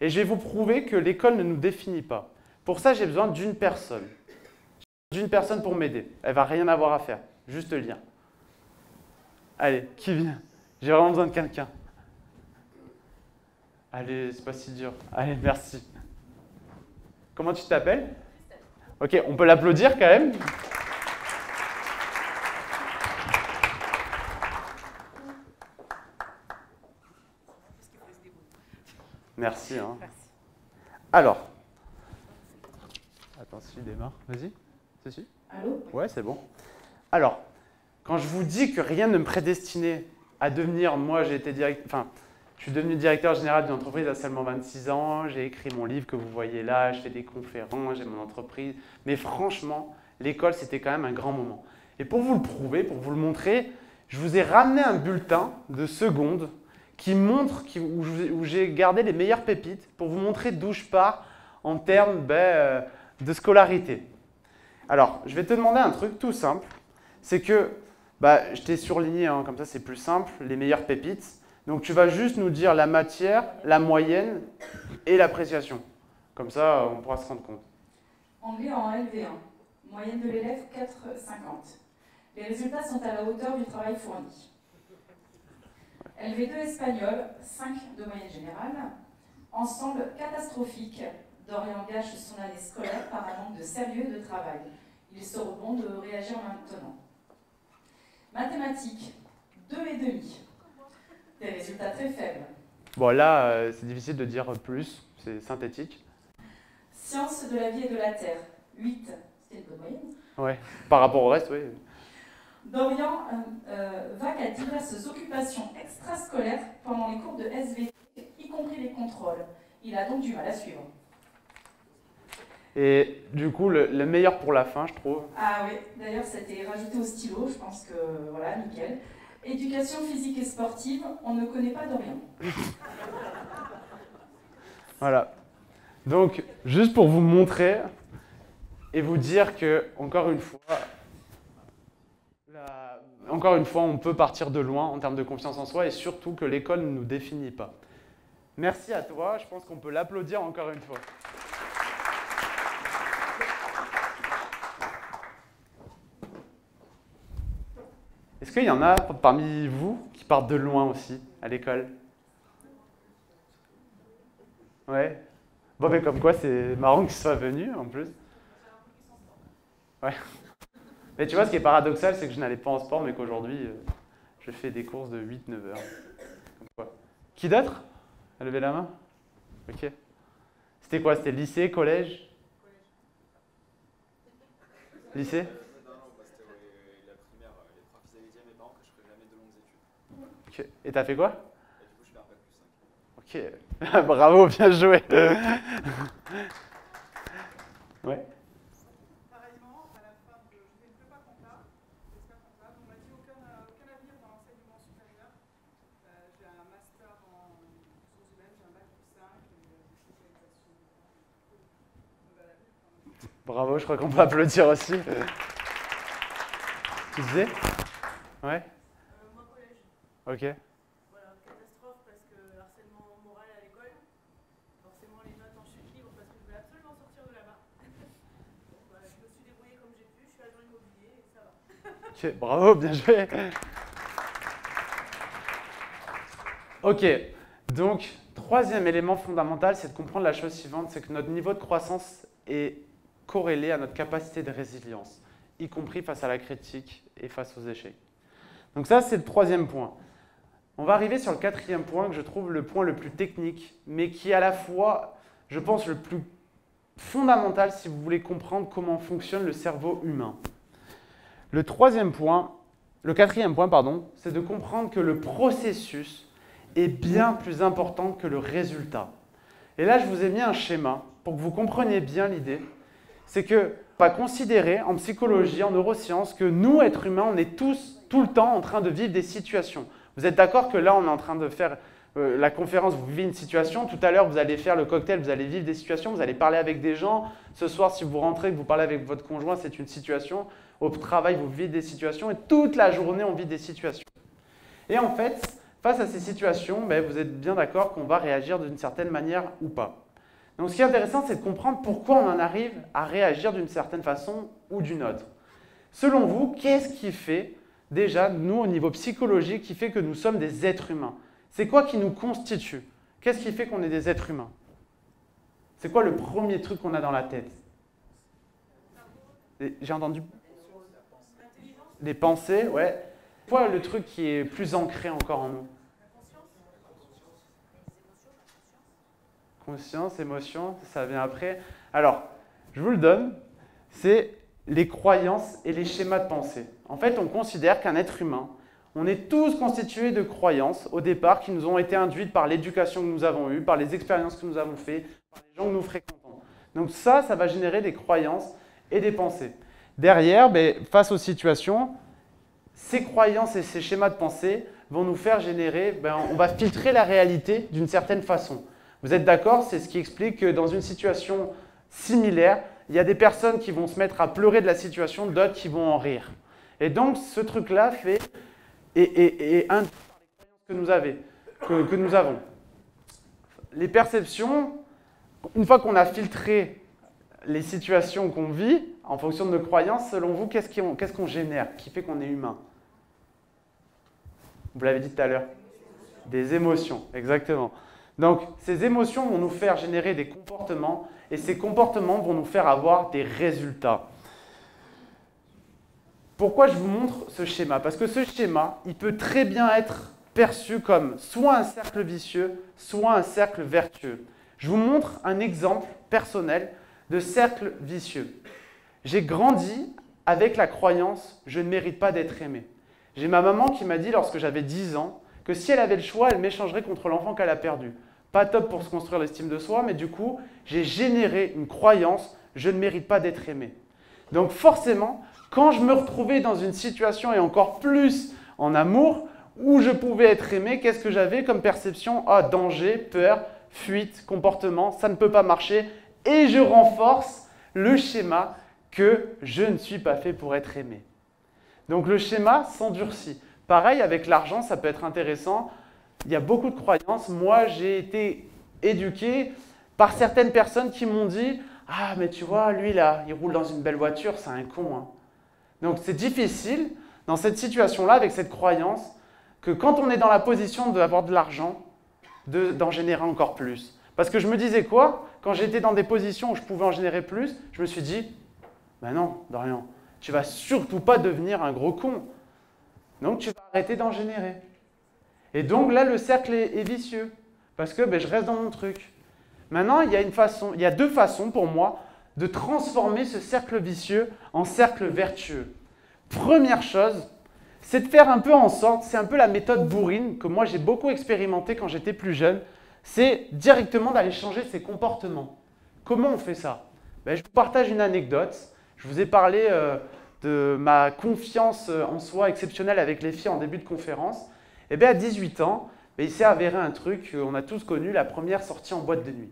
[SPEAKER 1] Et je vais vous prouver que l'école ne nous définit pas. Pour ça, j'ai besoin d'une personne. D'une personne pour m'aider. Elle ne va rien avoir à faire, juste lire. Allez, qui vient? J'ai vraiment besoin de quelqu'un. Allez, c'est pas si dur. Allez, merci. Comment tu t'appelles? Ok, on peut l'applaudir quand même. Merci. Hein. Alors. Attends, si je démarre. Vas-y. C'est si?
[SPEAKER 5] Allô?
[SPEAKER 1] Ouais, c'est bon. Alors, quand je vous dis que rien ne me prédestinait à devenir, moi j'ai été je suis devenu directeur général d'une entreprise à seulement 26 ans, j'ai écrit mon livre que vous voyez là, je fais des conférences, j'ai mon entreprise. Mais franchement, l'école, c'était quand même un grand moment. Et pour vous le prouver, pour vous le montrer, je vous ai ramené un bulletin de seconde qui montre, où j'ai gardé les meilleures pépites pour vous montrer d'où je pars en termes de scolarité. Alors, je vais te demander un truc tout simple, c'est que, je t'ai surligné, hein, comme ça c'est plus simple, les meilleures pépites. Donc tu vas juste nous dire la matière, la moyenne et l'appréciation. Comme ça, on pourra se rendre compte.
[SPEAKER 5] Anglais en LV1, moyenne de l'élève 4,50. Les résultats sont à la hauteur du travail fourni. LV2 espagnol, 5 de moyenne générale. Ensemble catastrophique. Dorian gâche son année scolaire par un manque de sérieux de travail. Il serait bon de réagir maintenant. Mathématiques, 2,5. Des résultats très faibles.
[SPEAKER 1] Bon là, c'est difficile de dire plus, c'est synthétique.
[SPEAKER 5] Sciences de la vie et de la terre, 8. C'était une bonne moyenne.
[SPEAKER 1] Ouais, par rapport au reste, oui.
[SPEAKER 5] Dorian vaque à diverses occupations extrascolaires pendant les cours de SVT, y compris les contrôles. Il a donc du mal à suivre.
[SPEAKER 1] Et du coup, le meilleur pour la fin, je trouve.
[SPEAKER 5] Ah oui, d'ailleurs, c'était rajouté au stylo, je pense que, voilà, nickel. Éducation physique et sportive, on ne connaît pas Dorian.
[SPEAKER 1] Voilà. Donc, juste pour vous montrer et vous dire que, encore une fois, on peut partir de loin en termes de confiance en soi et surtout que l'école ne nous définit pas. Merci à toi, je pense qu'on peut l'applaudir encore une fois. Est-ce qu'il y en a parmi vous qui partent de loin aussi, à l'école? Ouais. Bon, mais comme quoi, c'est marrant qu'ils soient venus, en plus. Ouais. Mais tu vois, ce qui est paradoxal, c'est que je n'allais pas en sport, mais qu'aujourd'hui, je fais des courses de 8-9 heures. Comme quoi. Qui d'autre a levé la main? Ok. C'était quoi? C'était lycée, collège? Lycée? Okay. Et t'as fait quoi?
[SPEAKER 6] Et du coup, je fais un bac plus 5.
[SPEAKER 1] Ok, bravo, bien joué. Ouais.
[SPEAKER 7] Pareillement, à la fin de. Je fais une prépa compta, on m'a dit aucun avenir dans l'enseignement supérieur. J'ai un master en ressources humaines, j'ai un bac plus 5 et des spécialisations.
[SPEAKER 1] Bravo, je crois qu'on peut applaudir aussi. Tu disais? Ouais.
[SPEAKER 7] Moi, collège.
[SPEAKER 1] Ok.
[SPEAKER 7] Voilà, catastrophe parce que harcèlement moral à l'école. Forcément, les notes en chute libre parce que je voulais absolument sortir de là-bas. Bon, je me suis débrouillée comme j'ai pu, je suis agent immobilier et ça va.
[SPEAKER 1] Ok, bravo, bien joué. Ok, donc, troisième élément fondamental, c'est de comprendre la chose suivante, c'est que notre niveau de croissance est corrélé à notre capacité de résilience, y compris face à la critique et face aux échecs. Donc ça, c'est le troisième point. On va arriver sur le quatrième point, que je trouve le point le plus technique, mais qui est à la fois, je pense, le plus fondamental si vous voulez comprendre comment fonctionne le cerveau humain. Le quatrième point, c'est de comprendre que le processus est bien plus important que le résultat. Et là, je vous ai mis un schéma pour que vous compreniez bien l'idée. C'est que on va considérer en psychologie, en neurosciences, que nous, êtres humains, on est tous, tout le temps, en train de vivre des situations. Vous êtes d'accord que là, on est en train de faire la conférence, vous vivez une situation. Tout à l'heure, vous allez faire le cocktail, vous allez vivre des situations, vous allez parler avec des gens. Ce soir, si vous rentrez, que vous parlez avec votre conjoint, c'est une situation. Au travail, vous vivez des situations. Et toute la journée, on vit des situations. Et en fait, face à ces situations, vous êtes bien d'accord qu'on va réagir d'une certaine manière ou pas. Donc ce qui est intéressant, c'est de comprendre pourquoi on en arrive à réagir d'une certaine façon ou d'une autre. Selon vous, qu'est-ce qui fait, déjà, nous, au niveau psychologique, qui fait que nous sommes des êtres humains? C'est quoi qui nous constitue? Qu'est-ce qui fait qu'on est des êtres humains? C'est quoi le premier truc qu'on a dans la tête? J'ai entendu des pensées, ouais. Quoi le truc qui est plus ancré encore en nous? Conscience, émotion, ça vient après. Alors, je vous le donne, c'est les croyances et les schémas de pensée. En fait, on considère qu'un être humain, on est tous constitués de croyances au départ qui nous ont été induites par l'éducation que nous avons eue, par les expériences que nous avons faites, par les gens que nous fréquentons. Donc ça va générer des croyances et des pensées. Derrière, face aux situations, ces croyances et ces schémas de pensée vont nous faire générer, on va filtrer la réalité d'une certaine façon. Vous êtes d'accord? C'est ce qui explique que dans une situation similaire, il y a des personnes qui vont se mettre à pleurer de la situation, d'autres qui vont en rire. Et donc, ce truc-là fait et induit par les croyances que nous avons. Les perceptions, une fois qu'on a filtré les situations qu'on vit, en fonction de nos croyances, selon vous, qu'est-ce qu'on génère, qui fait qu'on est humain? Vous l'avez dit tout à l'heure. Des émotions, exactement. Donc, ces émotions vont nous faire générer des comportements et ces comportements vont nous faire avoir des résultats. Pourquoi je vous montre ce schéma? Parce que ce schéma, il peut très bien être perçu comme soit un cercle vicieux, soit un cercle vertueux. Je vous montre un exemple personnel de cercle vicieux. J'ai grandi avec la croyance « je ne mérite pas d'être aimé ». J'ai ma maman qui m'a dit lorsque j'avais 10 ans que si elle avait le choix, elle m'échangerait contre l'enfant qu'elle a perdu. Pas top pour se construire l'estime de soi, mais du coup, j'ai généré une croyance « je ne mérite pas d'être aimé ». Donc forcément, quand je me retrouvais dans une situation et encore plus en amour, où je pouvais être aimé, qu'est-ce que j'avais comme perception? Ah, danger, peur, fuite, comportement, ça ne peut pas marcher. Et je renforce le schéma que je ne suis pas fait pour être aimé. Donc le schéma s'endurcit. Pareil, avec l'argent, ça peut être intéressant. Il y a beaucoup de croyances. Moi, j'ai été éduqué par certaines personnes qui m'ont dit « Ah, mais tu vois, lui, là, il roule dans une belle voiture, c'est un con. Hein. » Donc c'est difficile, dans cette situation-là, avec cette croyance, que quand on est dans la position d'avoir de l'argent, d'en générer encore plus. Parce que je me disais quoi? Quand j'étais dans des positions où je pouvais en générer plus, je me suis dit « Ben non, Dorian, tu vas surtout pas devenir un gros con. Donc tu vas arrêter d'en générer. » Et donc là, le cercle est vicieux, parce que je reste dans mon truc. Maintenant, il y a deux façons pour moi de transformer ce cercle vicieux en cercle vertueux. Première chose, c'est de faire un peu en sorte, c'est un peu la méthode bourrine que moi j'ai beaucoup expérimenté quand j'étais plus jeune, c'est directement d'aller changer ses comportements. Comment on fait ça? Je vous partage une anecdote. Je vous ai parlé de ma confiance en soi exceptionnelle avec les filles en début de conférence. Et bien à 18 ans, il s'est avéré un truc qu'on a tous connu, la première sortie en boîte de nuit.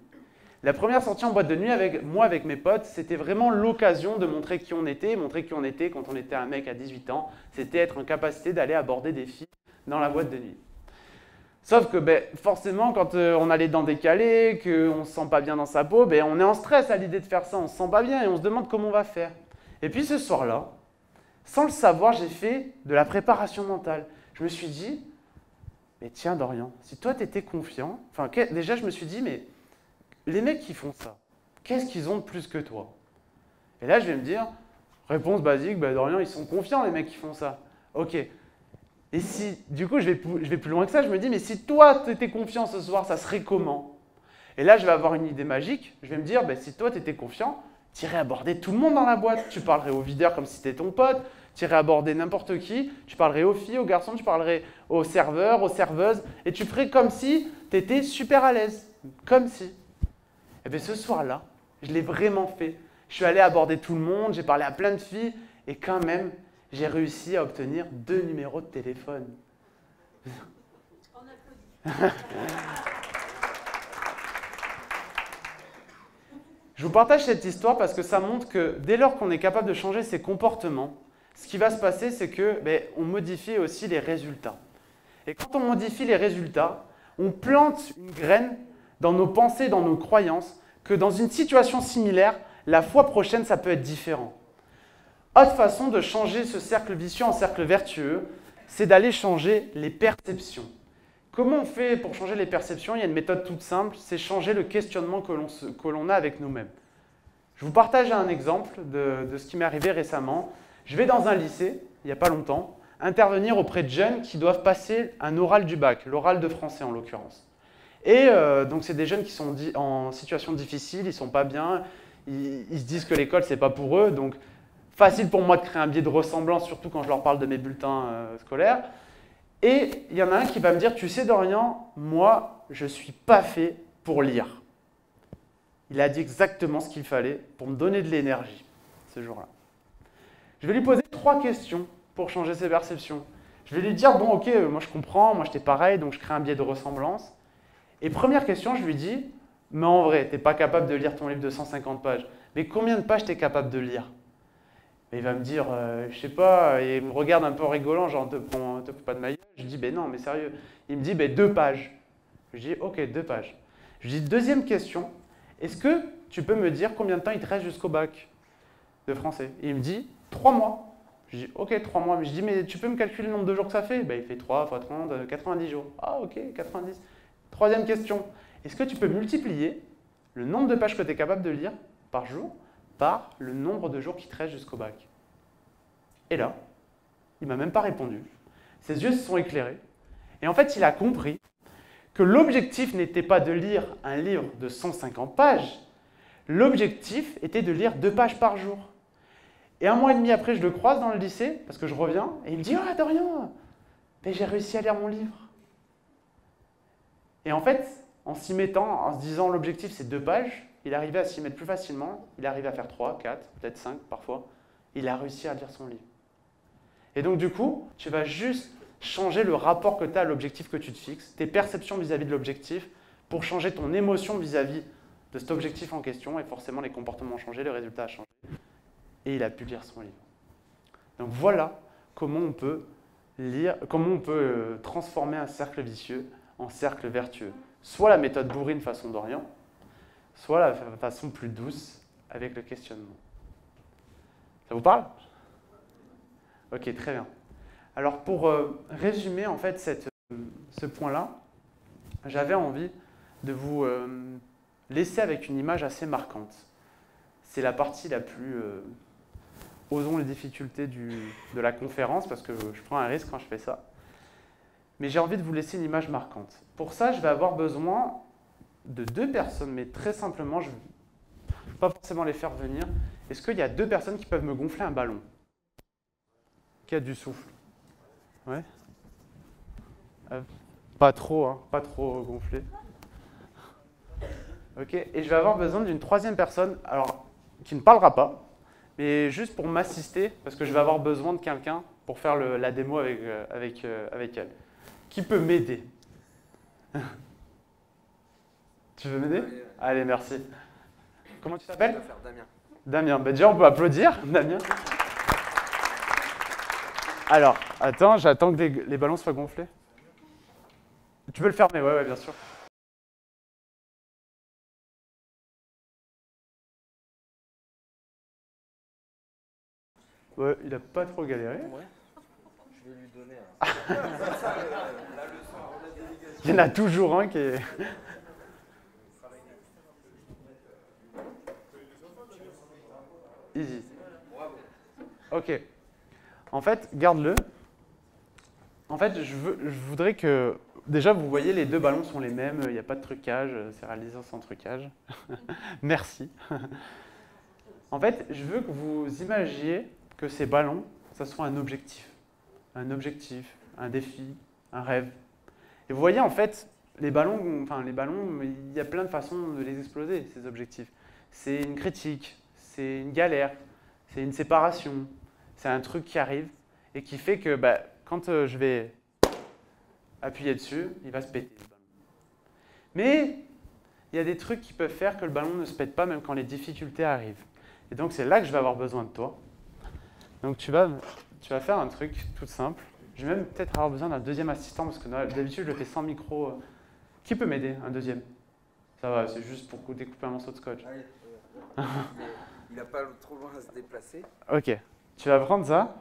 [SPEAKER 1] La première sortie en boîte de nuit avec mes potes, c'était vraiment l'occasion de montrer qui on était. Montrer qui on était quand on était un mec à 18 ans, c'était être en capacité d'aller aborder des filles dans la boîte de nuit. Sauf que forcément, quand on allait dans des calés, qu'on ne se sent pas bien dans sa peau, on est en stress à l'idée de faire ça, on ne se sent pas bien et on se demande comment on va faire. Et puis ce soir-là, sans le savoir, j'ai fait de la préparation mentale. Je me suis dit, mais tiens Dorian, si toi tu étais confiant, déjà je me suis dit, mais les mecs qui font ça, qu'est-ce qu'ils ont de plus que toi? Et là je vais me dire, réponse basique, Dorian, ils sont confiants les mecs qui font ça. Ok. Et si, du coup je vais plus loin que ça, je me dis, mais si toi tu étais confiant ce soir, ça serait comment? Et là je vais avoir une idée magique, je vais me dire, si toi tu étais confiant, tu irais aborder tout le monde dans la boîte. Tu parlerais au videur comme si c'était ton pote, tu irais aborder n'importe qui, tu parlerais aux filles, aux garçons, tu parlerais aux serveurs, aux serveuses, et tu ferais comme si tu étais super à l'aise. Comme si. Et bien ce soir-là, je l'ai vraiment fait. Je suis allé aborder tout le monde, j'ai parlé à plein de filles, et quand même, j'ai réussi à obtenir 2 numéros de téléphone. On applaudit. Je vous partage cette histoire parce que ça montre que dès lors qu'on est capable de changer ses comportements, ce qui va se passer, c'est que on modifie aussi les résultats. Et quand on modifie les résultats, on plante une graine dans nos pensées, dans nos croyances, que dans une situation similaire, la fois prochaine, ça peut être différent. Autre façon de changer ce cercle vicieux en cercle vertueux, c'est d'aller changer les perceptions. Comment on fait pour changer les perceptions? Il y a une méthode toute simple, c'est changer le questionnement que l'on a avec nous-mêmes. Je vous partage un exemple de ce qui m'est arrivé récemment. Je vais dans un lycée, il n'y a pas longtemps, intervenir auprès de jeunes qui doivent passer un oral du bac, l'oral de français en l'occurrence. Et donc c'est des jeunes qui sont en situation difficile, ils ne sont pas bien, ils se disent que l'école c'est pas pour eux, donc facile pour moi de créer un biais de ressemblance, surtout quand je leur parle de mes bulletins scolaires. Et il y en a un qui va me dire, tu sais Dorian, moi je ne suis pas fait pour lire. Il a dit exactement ce qu'il fallait pour me donner de l'énergie ce jour-là. Je vais lui poser 3 questions pour changer ses perceptions. Je vais lui dire, bon ok, moi je comprends, moi j'étais pareil, donc je crée un biais de ressemblance. Et première question, je lui dis, mais en vrai, tu n'es pas capable de lire ton livre de 150 pages. Mais combien de pages tu es capable de lire? Et il va me dire, je sais pas, et il me regarde un peu en rigolant, genre, te fous pas de ma gueule. Je dis, ben non, mais sérieux. Il me dit, ben 2 pages. Je dis, ok, 2 pages. Je dis, deuxième question, est-ce que tu peux me dire combien de temps il te reste jusqu'au bac de français? Et il me dit, 3 mois. Je dis, ok, 3 mois. Mais je dis, mais tu peux me calculer le nombre de jours que ça fait? Ben, il fait 3 fois 30, 90 jours. Ah, ok, 90. Troisième question, est-ce que tu peux multiplier le nombre de pages que tu es capable de lire par jour par le nombre de jours qui te restent jusqu'au bac? Et là, il ne m'a même pas répondu. Ses yeux se sont éclairés. Et en fait, il a compris que l'objectif n'était pas de lire un livre de 150 pages. L'objectif était de lire 2 pages par jour. Et 1 mois et demi après, je le croise dans le lycée, parce que je reviens, et il me dit « Ah, Dorian, mais j'ai réussi à lire mon livre ». Et en fait, en s'y mettant, en se disant l'objectif c'est 2 pages, il arrivait à s'y mettre plus facilement, il arrivait à faire 3, 4, peut-être 5 parfois, il a réussi à lire son livre. Et donc du coup, tu vas juste changer le rapport que tu as à l'objectif que tu te fixes, tes perceptions vis-à-vis de l'objectif, pour changer ton émotion vis-à-vis de cet objectif en question, et forcément les comportements ont changé, le résultat a changé, et il a pu lire son livre. Donc voilà comment on peut transformer un cercle vicieux en cercle vertueux. Soit la méthode bourrine façon Dorian, soit la façon plus douce avec le questionnement. Ça vous parle? Ok, très bien. Alors pour résumer en fait ce point-là, j'avais envie de vous laisser avec une image assez marquante. C'est la partie la plus osons les difficultés de la conférence, parce que je prends un risque quand je fais ça. Mais j'ai envie de vous laisser une image marquante. Pour ça, je vais avoir besoin de 2 personnes, mais très simplement, je ne vais pas forcément les faire venir. Est-ce qu'il y a 2 personnes qui peuvent me gonfler un ballon? Qui a du souffle? Ouais. Pas trop, hein, pas trop gonflé. Ok, et je vais avoir besoin d'une 3e personne, alors qui ne parlera pas, mais juste pour m'assister, parce que je vais avoir besoin de quelqu'un pour faire la démo avec elle. Qui peut m'aider? Tu veux m'aider? Allez, merci. Comment tu t'appelles?
[SPEAKER 4] Je vais faire Damien.
[SPEAKER 1] Damien. Ben déjà, on peut applaudir, Damien. Alors, attends, j'attends que les ballons soient gonflés. Tu peux le fermer, ouais, bien sûr. Ouais, il n'a pas trop galéré.
[SPEAKER 4] Ouais. Je vais lui donner un... la leçon.
[SPEAKER 1] Il y en a toujours un qui est... Easy. Ok. En fait, garde-le. En fait, je voudrais que... Déjà, vous voyez, les 2 ballons sont les mêmes. Il n'y a pas de trucage. C'est réalisé sans trucage. Merci. En fait, je veux que vous imaginiez que ces ballons, ça soit un objectif. Un objectif, un défi, un rêve. Et vous voyez, en fait, les ballons, il y a plein de façons de les exploser, ces objectifs. C'est une critique, c'est une galère, c'est une séparation, c'est un truc qui arrive et qui fait que quand je vais appuyer dessus, il va se péter le ballon. Mais il y a des trucs qui peuvent faire que le ballon ne se pète pas même quand les difficultés arrivent. Et donc c'est là que je vais avoir besoin de toi. Donc tu vas faire un truc tout simple. Je vais même peut-être avoir besoin d'un deuxième assistant parce que d'habitude, je le fais sans micro. Qui peut m'aider, un deuxième? Ça va, c'est juste pour découper un morceau de scotch.
[SPEAKER 8] Il n'a pas trop loin à se déplacer.
[SPEAKER 1] Ok, tu vas prendre ça.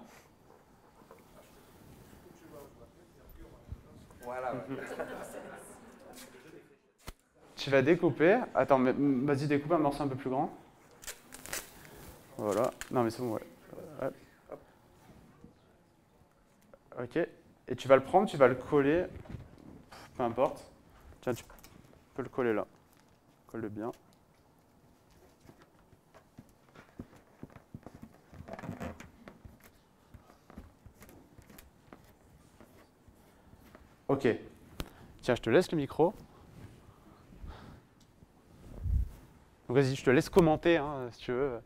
[SPEAKER 8] Voilà. Ouais.
[SPEAKER 1] Tu vas découper. Attends, mais vas-y, découpe un morceau un peu plus grand. Voilà. Non, mais c'est bon, ouais. Hop. Ok. Et tu vas le prendre, tu vas le coller. Peu importe. Tiens, tu peux le coller là. Colle-le bien. Ok. Tiens, je te laisse le micro. Donc vas-y, je te laisse commenter, hein, si tu veux.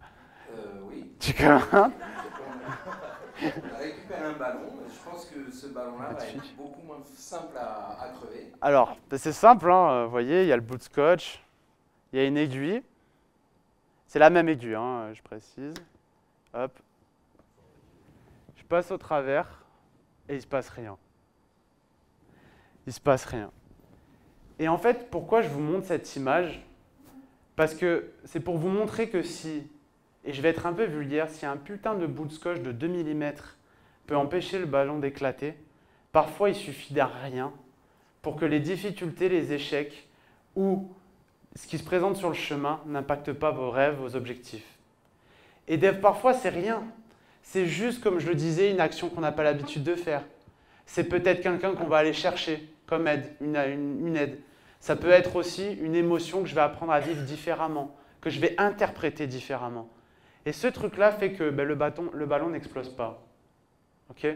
[SPEAKER 8] Oui.
[SPEAKER 1] Tu commentes.
[SPEAKER 8] On a récupéré un ballon. Je pense que ce ballon-là va être beaucoup moins simple à crever.
[SPEAKER 1] Alors, c'est simple, hein, vous voyez, il y a le bout de scotch, il y a une aiguille. C'est la même aiguille, hein, je précise. Hop. Je passe au travers et il ne se passe rien. Il ne se passe rien. Et en fait, pourquoi je vous montre cette image? Parce que c'est pour vous montrer que si, et je vais être un peu vulgaire, si un putain de bout de scotch de 2 mm peut empêcher le ballon d'éclater, parfois il suffit d'un rien pour que les difficultés, les échecs ou ce qui se présente sur le chemin n'impactent pas vos rêves, vos objectifs. Et parfois, c'est rien. C'est juste, comme je le disais, une action qu'on n'a pas l'habitude de faire. C'est peut-être quelqu'un qu'on va aller chercher comme aide, une aide. Ça peut être aussi une émotion que je vais apprendre à vivre différemment, que je vais interpréter différemment. Et ce truc-là fait que le ballon n'explose pas. Ok?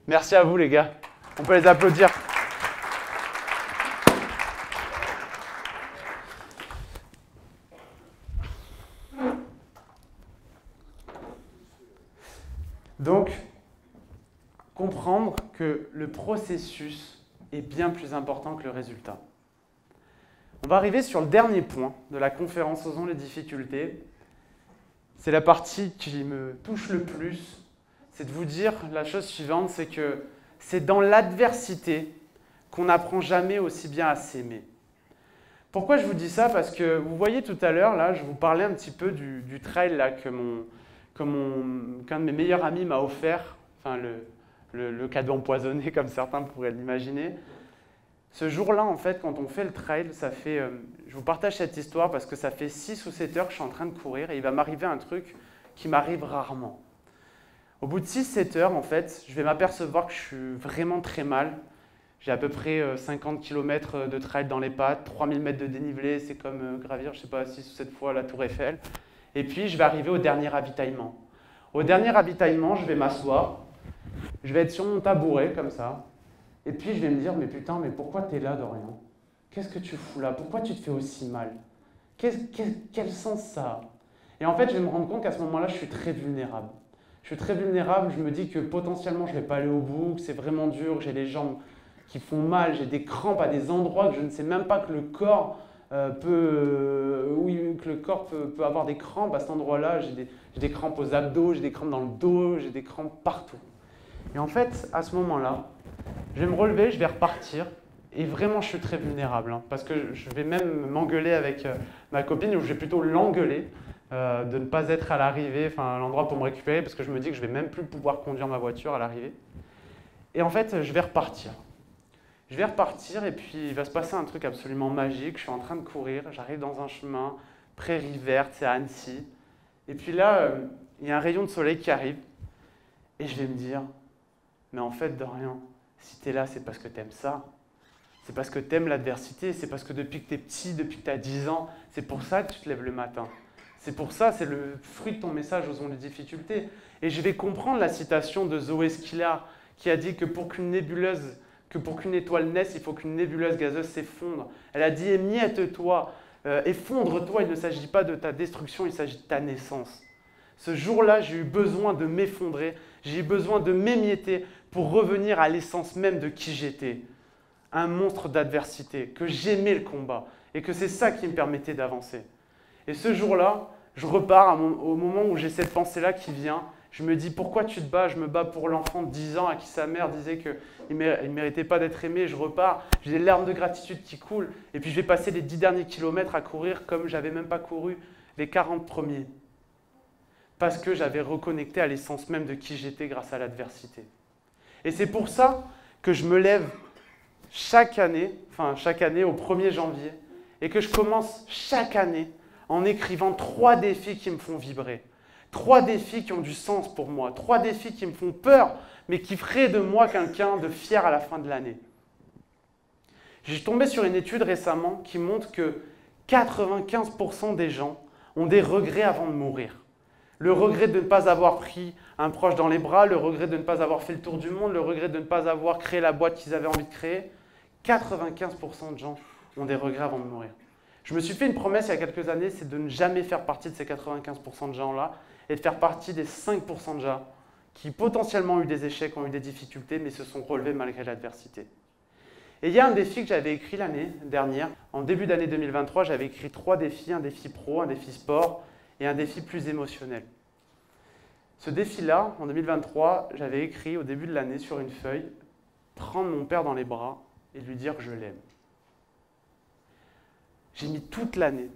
[SPEAKER 1] Merci à vous, les gars. On peut les applaudir. Donc, comprendre que le processus est bien plus important que le résultat. On va arriver sur le dernier point de la conférence Osons les difficultés. C'est la partie qui me touche le plus. C'est de vous dire la chose suivante, c'est que c'est dans l'adversité qu'on n'apprend jamais aussi bien à s'aimer. Pourquoi je vous dis ça? Parce que vous voyez tout à l'heure, là, je vous parlais un petit peu du trail là, qu'un de mes meilleurs amis m'a offert, enfin le cadeau empoisonné comme certains pourraient l'imaginer. Ce jour-là, en fait, quand on fait le trail, je vous partage cette histoire parce que ça fait 6 ou 7 heures que je suis en train de courir et il va m'arriver un truc qui m'arrive rarement. Au bout de 6-7 heures, en fait, je vais m'apercevoir que je suis vraiment très mal. J'ai à peu près 50 km de trail dans les pattes, 3000 mètres de dénivelé, c'est comme gravir, je ne sais pas, 6 ou 7 fois la Tour Eiffel. Et puis, je vais arriver au dernier ravitaillement. Au dernier ravitaillement, je vais m'asseoir, je vais être sur mon tabouret, comme ça. Et puis, je vais me dire, mais putain, mais pourquoi tu es là, Dorian? Qu'est-ce que tu fous là? Pourquoi tu te fais aussi mal? Quel sens ça a? Et en fait, je vais me rendre compte qu'à ce moment-là, je suis très vulnérable. Je suis très vulnérable, je me dis que potentiellement, je ne vais pas aller au bout, que c'est vraiment dur, que j'ai les jambes qui font mal, j'ai des crampes à des endroits que je ne sais même pas que le corps peut avoir des crampes à cet endroit-là. J'ai des crampes aux abdos, j'ai des crampes dans le dos, j'ai des crampes partout. Et en fait, à ce moment-là, je vais me relever, je vais repartir. Et vraiment, je suis très vulnérable. Hein, parce que je vais même m'engueuler avec ma copine, ou je vais plutôt l'engueuler de ne pas être à l'arrivée, enfin à l'endroit pour me récupérer, parce que je me dis que je ne vais même plus pouvoir conduire ma voiture à l'arrivée. Et en fait, je vais repartir. Je vais repartir et puis il va se passer un truc absolument magique. Je suis en train de courir, j'arrive dans un chemin, prairie verte, c'est à Annecy. Et puis là, il y a un rayon de soleil qui arrive. Et je vais me dire, mais en fait, Dorian, si tu es là, c'est parce que tu aimes ça. C'est parce que tu aimes l'adversité. C'est parce que depuis que tu es petit, depuis que tu as 10 ans, c'est pour ça que tu te lèves le matin. C'est pour ça, c'est le fruit de ton message, Osons les difficultés. Et je vais comprendre la citation de Zoé Sklar qui a dit que pour qu'une étoile naisse, il faut qu'une nébuleuse gazeuse s'effondre. Elle a dit « émiette-toi, effondre-toi, il ne s'agit pas de ta destruction, il s'agit de ta naissance. » Ce jour-là, j'ai eu besoin de m'effondrer, j'ai eu besoin de m'émietter pour revenir à l'essence même de qui j'étais. Un monstre d'adversité, que j'aimais le combat et que c'est ça qui me permettait d'avancer. Et ce jour-là, je repars au moment où j'ai cette pensée-là qui vient Je me dis, pourquoi tu te bats? Je me bats pour l'enfant de 10 ans à qui sa mère disait qu'il ne méritait pas d'être aimé. Je repars, j'ai des larmes de gratitude qui coulent. Et puis je vais passer les 10 derniers kilomètres à courir comme je n'avais même pas couru les 40 premiers. Parce que j'avais reconnecté à l'essence même de qui j'étais grâce à l'adversité. Et c'est pour ça que je me lève chaque année au 1er janvier, et que je commence chaque année en écrivant 3 défis qui me font vibrer. 3 défis qui ont du sens pour moi. 3 défis qui me font peur, mais qui feraient de moi quelqu'un de fier à la fin de l'année. J'ai tombé sur une étude récemment qui montre que 95% des gens ont des regrets avant de mourir. Le regret de ne pas avoir pris un proche dans les bras, le regret de ne pas avoir fait le tour du monde, le regret de ne pas avoir créé la boîte qu'ils avaient envie de créer. 95% de gens ont des regrets avant de mourir. Je me suis fait une promesse il y a quelques années, c'est de ne jamais faire partie de ces 95% de gens-là et de faire partie des 5% de gens qui potentiellement ont eu des échecs, ont eu des difficultés, mais se sont relevés malgré l'adversité. Et il y a un défi que j'avais écrit l'année dernière. En début d'année 2023, j'avais écrit 3 défis, un défi pro, un défi sport et un défi plus émotionnel. Ce défi-là, en 2023, j'avais écrit au début de l'année sur une feuille, prendre mon père dans les bras et lui dire que je l'aime. J'ai mis toute l'année,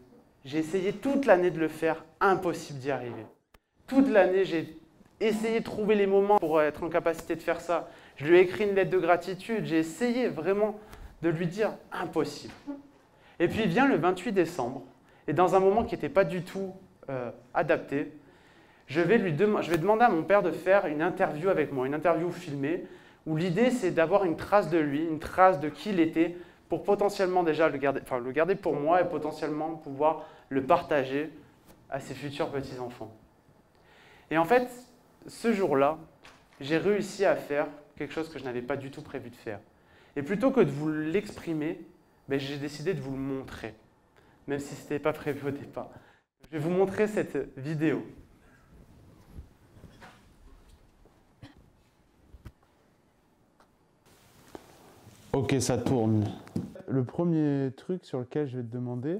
[SPEAKER 1] j'ai essayé toute l'année de le faire, impossible d'y arriver. Toute l'année, j'ai essayé de trouver les moments pour être en capacité de faire ça. Je lui ai écrit une lettre de gratitude, j'ai essayé vraiment de lui dire impossible. Et puis vient le 28 décembre, et dans un moment qui n'était pas du tout adapté, je vais demander à mon père de faire une interview avec moi, une interview filmée, où l'idée c'est d'avoir une trace de lui, une trace de qui il était, pour potentiellement déjà le garder pour moi et potentiellement pouvoir le partager à ses futurs petits-enfants. Et en fait, ce jour-là, j'ai réussi à faire quelque chose que je n'avais pas du tout prévu de faire. Et plutôt que de vous l'exprimer, j'ai décidé de vous le montrer, même si ce n'était pas prévu au départ. Je vais vous montrer cette vidéo.
[SPEAKER 9] Ok, ça tourne. Le premier truc sur lequel je vais te demander,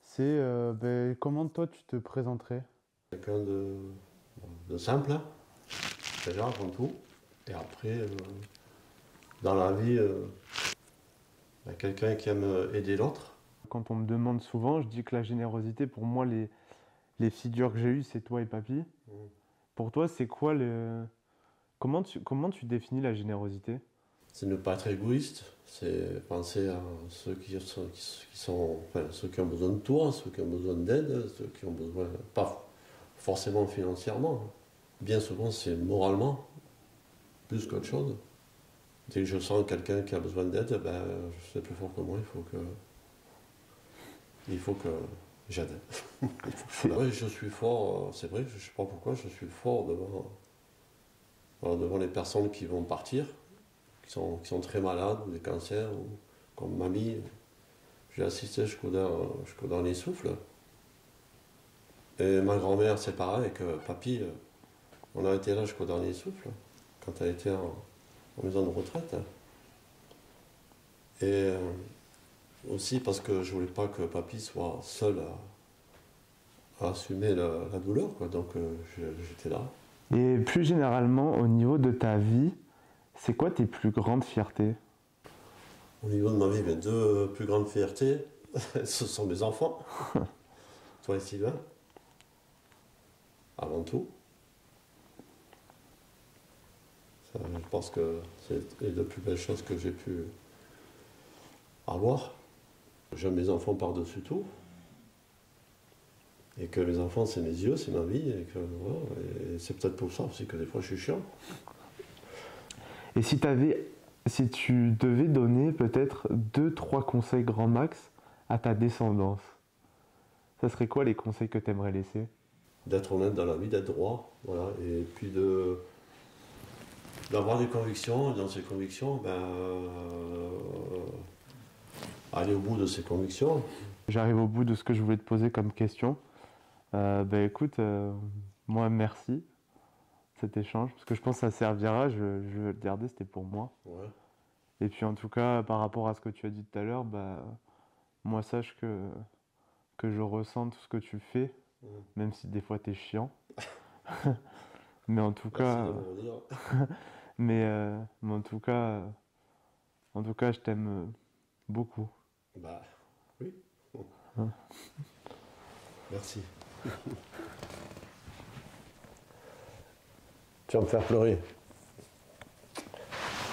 [SPEAKER 9] c'est comment toi tu te présenterais?
[SPEAKER 10] Quelqu'un de simple, hein, déjà avant tout. Et après, dans la vie, quelqu'un qui aime aider l'autre.
[SPEAKER 9] Quand on me demande souvent, je dis que la générosité, pour moi, les figures que j'ai eues, c'est toi et papy. Pour toi, c'est quoi comment tu définis la générosité?
[SPEAKER 10] C'est ne pas être égoïste, c'est penser à ceux ceux qui ont besoin de toi, ceux qui ont besoin d'aide, ceux qui ont besoin, pas forcément financièrement, bien souvent c'est moralement, plus qu'autre chose. Dès que je sens quelqu'un qui a besoin d'aide, c'est plus fort que moi, il faut que j'aide. Oui, je suis fort, c'est vrai, je ne sais pas pourquoi, je suis fort devant les personnes qui vont partir, qui sont très malades, ou des cancers, ou comme mamie. J'ai assisté jusqu'au dernier souffle. Et ma grand-mère, c'est pareil, que papy, on a été là jusqu'au dernier souffle, quand elle était en maison de retraite. Et aussi parce que je ne voulais pas que papy soit seul à assumer la douleur, quoi. Donc j'étais là.
[SPEAKER 9] Et plus généralement, au niveau de ta vie, c'est quoi tes plus grandes fiertés?
[SPEAKER 10] Au niveau de ma vie, mes 2 plus grandes fiertés, ce sont mes enfants, toi et Sylvain, avant tout. Ça, je pense que c'est les 2 plus belles choses que j'ai pu avoir. J'aime mes enfants par-dessus tout. Et que mes enfants, c'est mes yeux, c'est ma vie. Et c'est peut-être pour ça aussi que des fois je suis chiant.
[SPEAKER 9] Et si tu devais donner peut-être 2-3 conseils grand max à ta descendance, ça serait quoi les conseils que tu aimerais laisser?
[SPEAKER 10] D'être honnête dans la vie, d'être droit, voilà. Et puis d'avoir des convictions, et dans ces convictions, aller au bout de ces convictions.
[SPEAKER 9] J'arrive au bout de ce que je voulais te poser comme question. Écoute, moi merci cet échange, parce que je pense que ça servira, je vais le garder, c'était pour moi.
[SPEAKER 10] Ouais.
[SPEAKER 9] Et puis en tout cas, par rapport à ce que tu as dit tout à l'heure, moi sache que je ressens tout ce que tu fais, même si des fois t'es chiant. Mais en tout cas, mais en tout cas, je t'aime beaucoup.
[SPEAKER 10] Bah, oui.
[SPEAKER 9] Hein.
[SPEAKER 10] Merci. Tu vas me faire pleurer.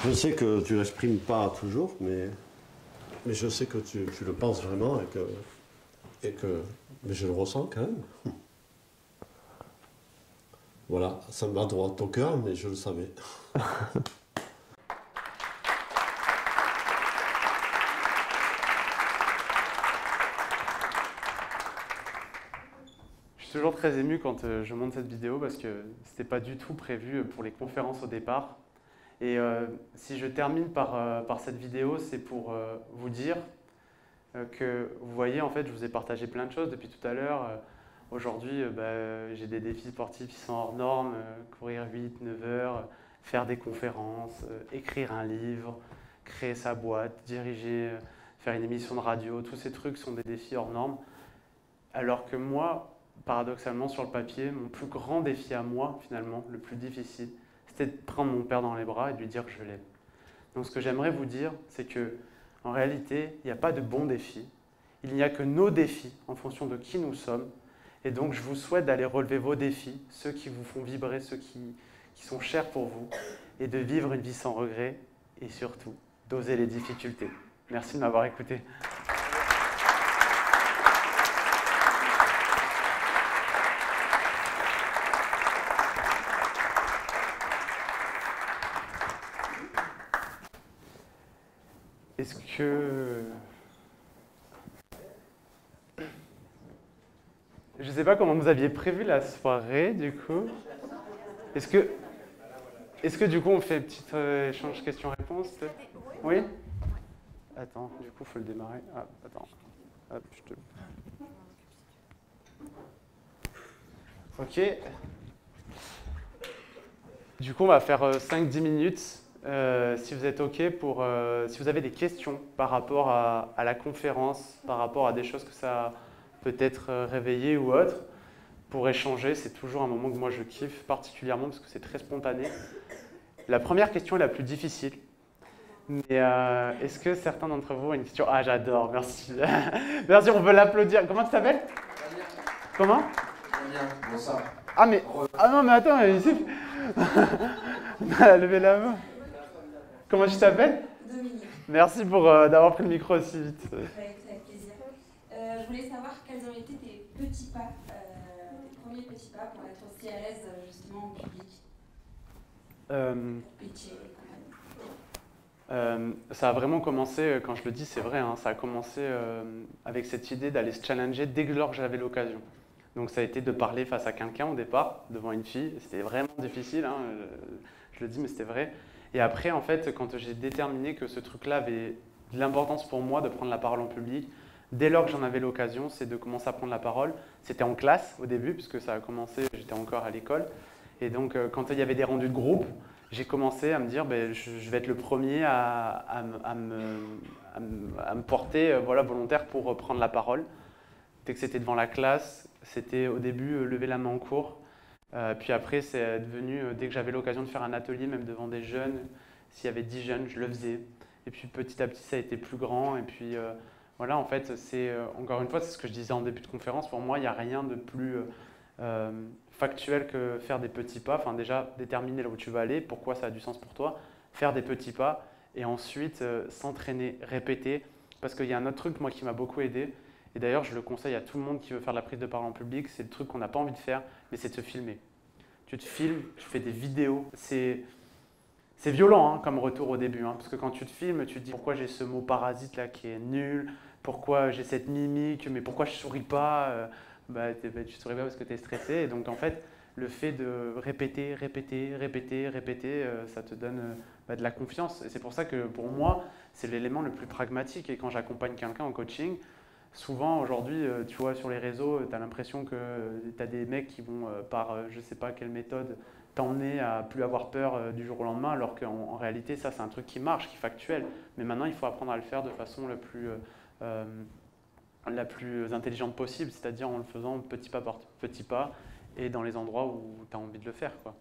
[SPEAKER 10] Je sais que tu l'exprimes pas toujours, mais je sais que tu le penses vraiment mais je le ressens quand même. Voilà, ça me va droit au cœur, mais je le savais.
[SPEAKER 1] Je suis toujours très ému quand je monte cette vidéo parce que c'était pas du tout prévu pour les conférences au départ. Et si je termine par cette vidéo, c'est pour vous dire que vous voyez, en fait, je vous ai partagé plein de choses depuis tout à l'heure. Aujourd'hui, j'ai des défis sportifs qui sont hors normes, courir 8-9 heures, faire des conférences, écrire un livre, créer sa boîte, diriger, faire une émission de radio. Tous ces trucs sont des défis hors normes. Alors que moi, paradoxalement, sur le papier, mon plus grand défi à moi, finalement, le plus difficile, c'était de prendre mon père dans les bras et de lui dire que je l'aime. Donc ce que j'aimerais vous dire, c'est que en réalité, il n'y a pas de bons défis. Il n'y a que nos défis en fonction de qui nous sommes. Et donc je vous souhaite d'aller relever vos défis, ceux qui vous font vibrer, ceux qui sont chers pour vous, et de vivre une vie sans regret, et surtout, d'oser les difficultés. Merci de m'avoir écouté. Est-ce que... Je ne sais pas comment vous aviez prévu la soirée, du coup. Est-ce que du coup, on fait un petit échange questions-réponses? Oui? Attends, du coup, il faut le démarrer. Ah, attends. Hop, je te... Ok. Du coup, on va faire 5-10 minutes. Si vous êtes OK pour... si vous avez des questions par rapport à la conférence, par rapport à des choses que ça a peut-être réveillé ou autre, pour échanger, c'est toujours un moment que moi je kiffe particulièrement parce que c'est très spontané. La première question est la plus difficile. Mais est-ce que certains d'entre vous ont une question? Ah, j'adore, merci. Merci, on peut l'applaudir. Comment tu t'appelles? Comment?
[SPEAKER 8] Bonsoir.
[SPEAKER 1] Ah, mais... Ah non, mais attends, ici... Levez la main. Comment tu t'appelles?
[SPEAKER 11] Dominique.
[SPEAKER 1] Merci pour d'avoir pris le micro aussi vite.
[SPEAKER 11] Avec plaisir. Je voulais savoir quels ont été tes petits pas, tes premiers petits pas pour être aussi à l'aise justement en public. Pitcher,
[SPEAKER 1] Ça a vraiment commencé, quand je le dis c'est vrai, hein, ça a commencé avec cette idée d'aller se challenger dès que j'avais l'occasion. Donc ça a été de parler face à quelqu'un au départ, devant une fille. C'était vraiment difficile, hein, je le dis mais c'était vrai. Et après, en fait, quand j'ai déterminé que ce truc-là avait de l'importance pour moi de prendre la parole en public, dès lors que j'en avais l'occasion, c'est de commencer à prendre la parole. C'était en classe au début, puisque ça a commencé, j'étais encore à l'école. Et donc, quand il y avait des rendus de groupe, j'ai commencé à me dire je vais être le premier à me porter volontaire pour prendre la parole. Dès que c'était devant la classe, c'était au début lever la main en cours. Puis après, c'est devenu, dès que j'avais l'occasion de faire un atelier, même devant des jeunes, s'il y avait 10 jeunes, je le faisais. Et puis petit à petit, ça a été plus grand. Et puis voilà, en fait, c'est encore une fois, c'est ce que je disais en début de conférence. Pour moi, il n'y a rien de plus factuel que faire des petits pas. Enfin, déjà, déterminer là où tu vas aller, pourquoi ça a du sens pour toi, faire des petits pas. Et ensuite, s'entraîner, répéter. Parce qu'il y a un autre truc, moi, qui m'a beaucoup aidé. Et d'ailleurs, je le conseille à tout le monde qui veut faire de la prise de parole en public. C'est le truc qu'on n'a pas envie de faire, mais c'est de se filmer. Tu te filmes, tu fais des vidéos. C'est violent hein, comme retour au début. Hein, parce que quand tu te filmes, tu te dis pourquoi j'ai ce mot parasite là qui est nul, pourquoi j'ai cette mimique, mais pourquoi je souris pas tu souris pas parce que tu es stressé. Et donc en fait, le fait de répéter, ça te donne de la confiance. Et c'est pour ça que pour moi, c'est l'élément le plus pragmatique. Et quand j'accompagne quelqu'un en coaching, souvent aujourd'hui, tu vois, sur les réseaux, tu as l'impression que tu as des mecs qui vont, par je ne sais pas quelle méthode, t'emmener à plus avoir peur du jour au lendemain, alors qu'en réalité, ça, c'est un truc qui marche, qui est factuel. Mais maintenant, il faut apprendre à le faire de façon la plus intelligente possible, c'est-à-dire en le faisant petit pas par petit pas et dans les endroits où tu as envie de le faire, quoi.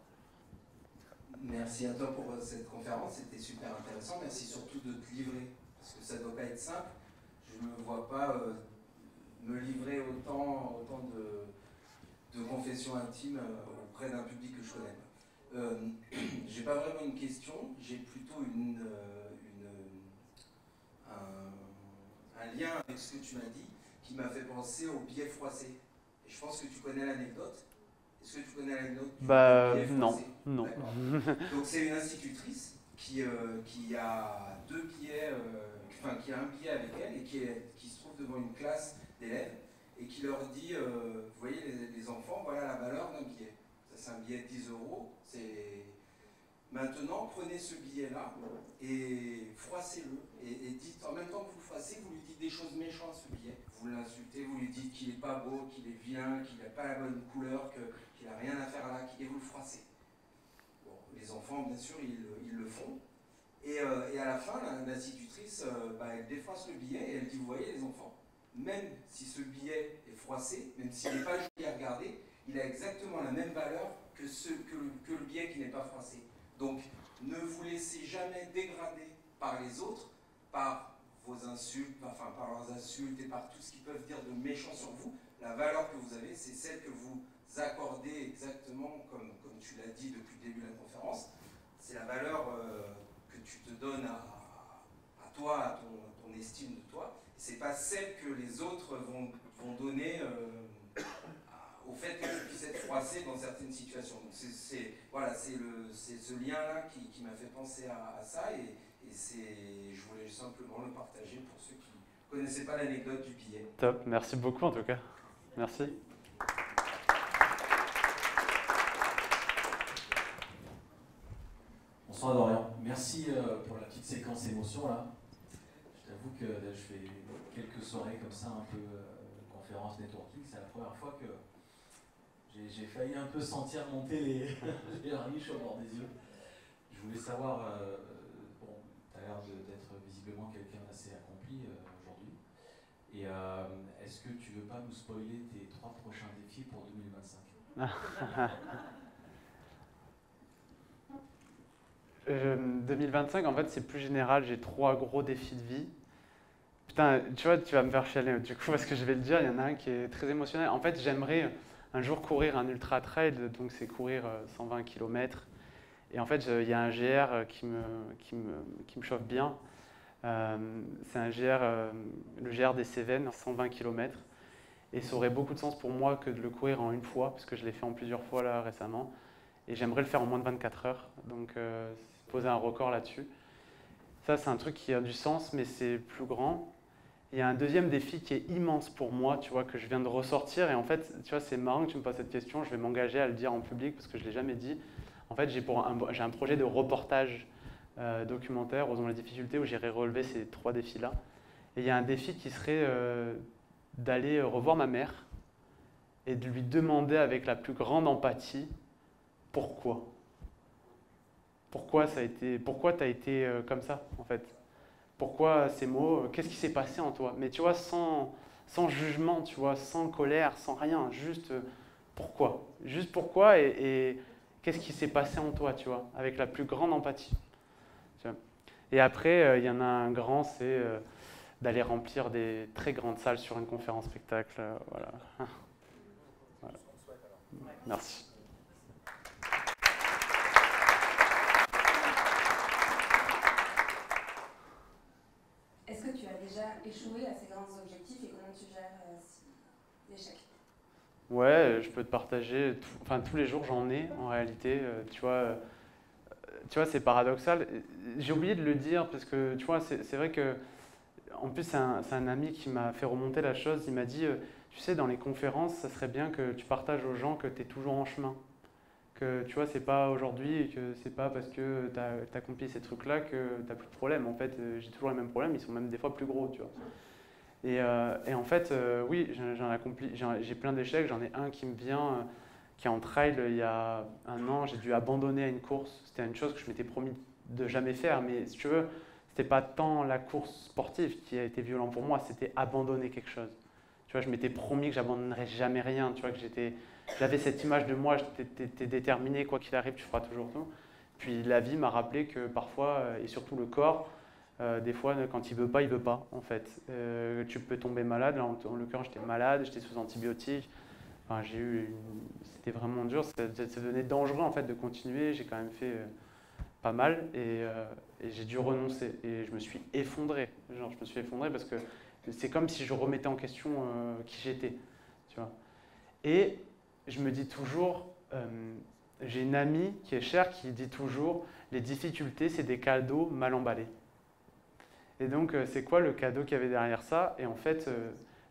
[SPEAKER 8] Merci à toi pour cette conférence, c'était super intéressant. Merci surtout de te livrer, parce que ça ne doit pas être simple. Je ne me vois pas me livrer autant de confessions intimes auprès d'un public que je connais. J'ai pas vraiment une question, j'ai plutôt un lien avec ce que tu m'as dit qui m'a fait penser au billet froissé. Et je pense que tu connais l'anecdote. Est-ce que tu connais l'anecdote du billet froissé?
[SPEAKER 1] Non.
[SPEAKER 8] Donc c'est une institutrice qui a deux billets, qui a un billet avec elle et qui se trouve devant une classe d'élèves et qui leur dit, vous voyez les enfants, voilà la valeur d'un billet. Ça c'est un billet de 10 €. Maintenant, prenez ce billet-là et froissez-le. Et dites, en même temps que vous le froissez, vous lui dites des choses méchantes à ce billet. Vous l'insultez, vous lui dites qu'il n'est pas beau, qu'il est vilain, qu'il n'a pas la bonne couleur, qu'il n'a rien à faire là, et vous le froissez. Bon, les enfants, bien sûr, ils le font. Et à la fin, l'institutrice, elle défroisse le billet et elle dit, vous voyez les enfants, même si ce billet est froissé, même s'il n'est pas joli à regarder, il a exactement la même valeur que le billet qui n'est pas froissé. Donc, ne vous laissez jamais dégrader par les autres, par vos insultes, par leurs insultes et par tout ce qu'ils peuvent dire de méchant sur vous. La valeur que vous avez, c'est celle que vous accordez exactement, comme tu l'as dit depuis le début de la conférence. C'est la valeur que tu te donnes à toi, à ton estime de toi. Ce n'est pas celle que les autres vont donner au fait que tu puisses être froissé dans certaines situations. Donc c'est ce lien-là qui m'a fait penser à ça et je voulais simplement le partager pour ceux qui ne connaissaient pas l'anecdote du billet.
[SPEAKER 1] Top, merci beaucoup en tout cas. Merci.
[SPEAKER 12] Bonsoir Dorian, merci pour la petite séquence émotion là. Je t'avoue que je fais quelques soirées comme ça, un peu conférence networking, c'est la première fois que j'ai failli un peu sentir monter les riches au bord des yeux. Je voulais savoir, bon, tu as l'air d'être visiblement quelqu'un d'assez accompli aujourd'hui. Et est-ce que tu veux pas nous spoiler tes 3 prochains défis pour 2025
[SPEAKER 1] 2025, en fait, c'est plus général. J'ai 3 gros défis de vie. Putain, tu vois, tu vas me faire chialer du coup parce que je vais le dire. Il y en a un qui est très émotionnel. En fait, j'aimerais un jour courir un ultra trail, donc c'est courir 120 km. Et en fait, il y a un GR qui me chauffe bien. C'est un GR, le GR des Cévennes, 120 km. Et ça aurait beaucoup de sens pour moi que de le courir en une fois, parce que je l'ai fait en plusieurs fois là récemment. Et j'aimerais le faire en moins de 24 heures. Donc, poser un record là-dessus. Ça, c'est un truc qui a du sens, mais c'est plus grand. Il y a un deuxième défi qui est immense pour moi, tu vois, que je viens de ressortir. Et en fait, tu vois, c'est marrant que tu me poses cette question. Je vais m'engager à le dire en public parce que je ne l'ai jamais dit. En fait, j'ai un projet de reportage documentaire, Osons les difficultés, où j'irai relever ces 3 défis-là. Et il y a un défi qui serait d'aller revoir ma mère et de lui demander avec la plus grande empathie pourquoi. Pourquoi tu as été comme ça, en fait? Pourquoi ces mots? Qu'est-ce qui s'est passé en toi? Mais tu vois, sans jugement, tu vois, sans colère, sans rien, juste pourquoi? Juste pourquoi et qu'est-ce qui s'est passé en toi, tu vois, avec la plus grande empathie. Tu vois. Et après, il y en a un grand, c'est d'aller remplir des très grandes salles sur une conférence spectacle. Voilà. Voilà. Merci.
[SPEAKER 11] Est-ce que tu as déjà échoué à ces grands objectifs et comment tu gères l'échec?
[SPEAKER 1] Ouais, je peux te partager. Tous les jours, j'en ai en réalité. Tu vois, c'est paradoxal. J'ai oublié de le dire parce que tu vois, c'est vrai que. En plus, c'est un ami qui m'a fait remonter la chose. Il m'a dit, tu sais, dans les conférences, ça serait bien que tu partages aux gens que tu es toujours en chemin. Que tu vois, c'est pas aujourd'hui et que c'est pas parce que tu as accompli ces trucs-là que tu n'as plus de problème. En fait, j'ai toujours les mêmes problèmes, ils sont même des fois plus gros, tu vois. Et en fait, oui, j'ai plein d'échecs. J'en ai un qui me vient, qui est en trail il y a 1 an. J'ai dû abandonner à une course. C'était une chose que je m'étais promis de jamais faire, mais si tu veux, c'était pas tant la course sportive qui a été violent pour moi, c'était abandonner quelque chose. Tu vois, je m'étais promis que j'abandonnerais jamais rien. Tu vois, que j'avais cette image de moi, j'étais déterminé, quoi qu'il arrive, tu feras toujours tout. Puis la vie m'a rappelé que parfois, et surtout le corps, des fois, quand il veut pas, en fait. Tu peux tomber malade. Là, en l'occurrence, j'étais malade, j'étais sous antibiotiques. Enfin, c'était vraiment dur. Ça devenait dangereux, en fait, de continuer. J'ai quand même fait pas mal et j'ai dû renoncer. Et je me suis effondré. Genre, je me suis effondré parce que c'est comme si je remettais en question qui j'étais. Tu vois. Et je me dis toujours, j'ai une amie qui est chère qui dit toujours, les difficultés, c'est des cadeaux mal emballés. Et donc, c'est quoi le cadeau qu'il y avait derrière ça? Et en fait,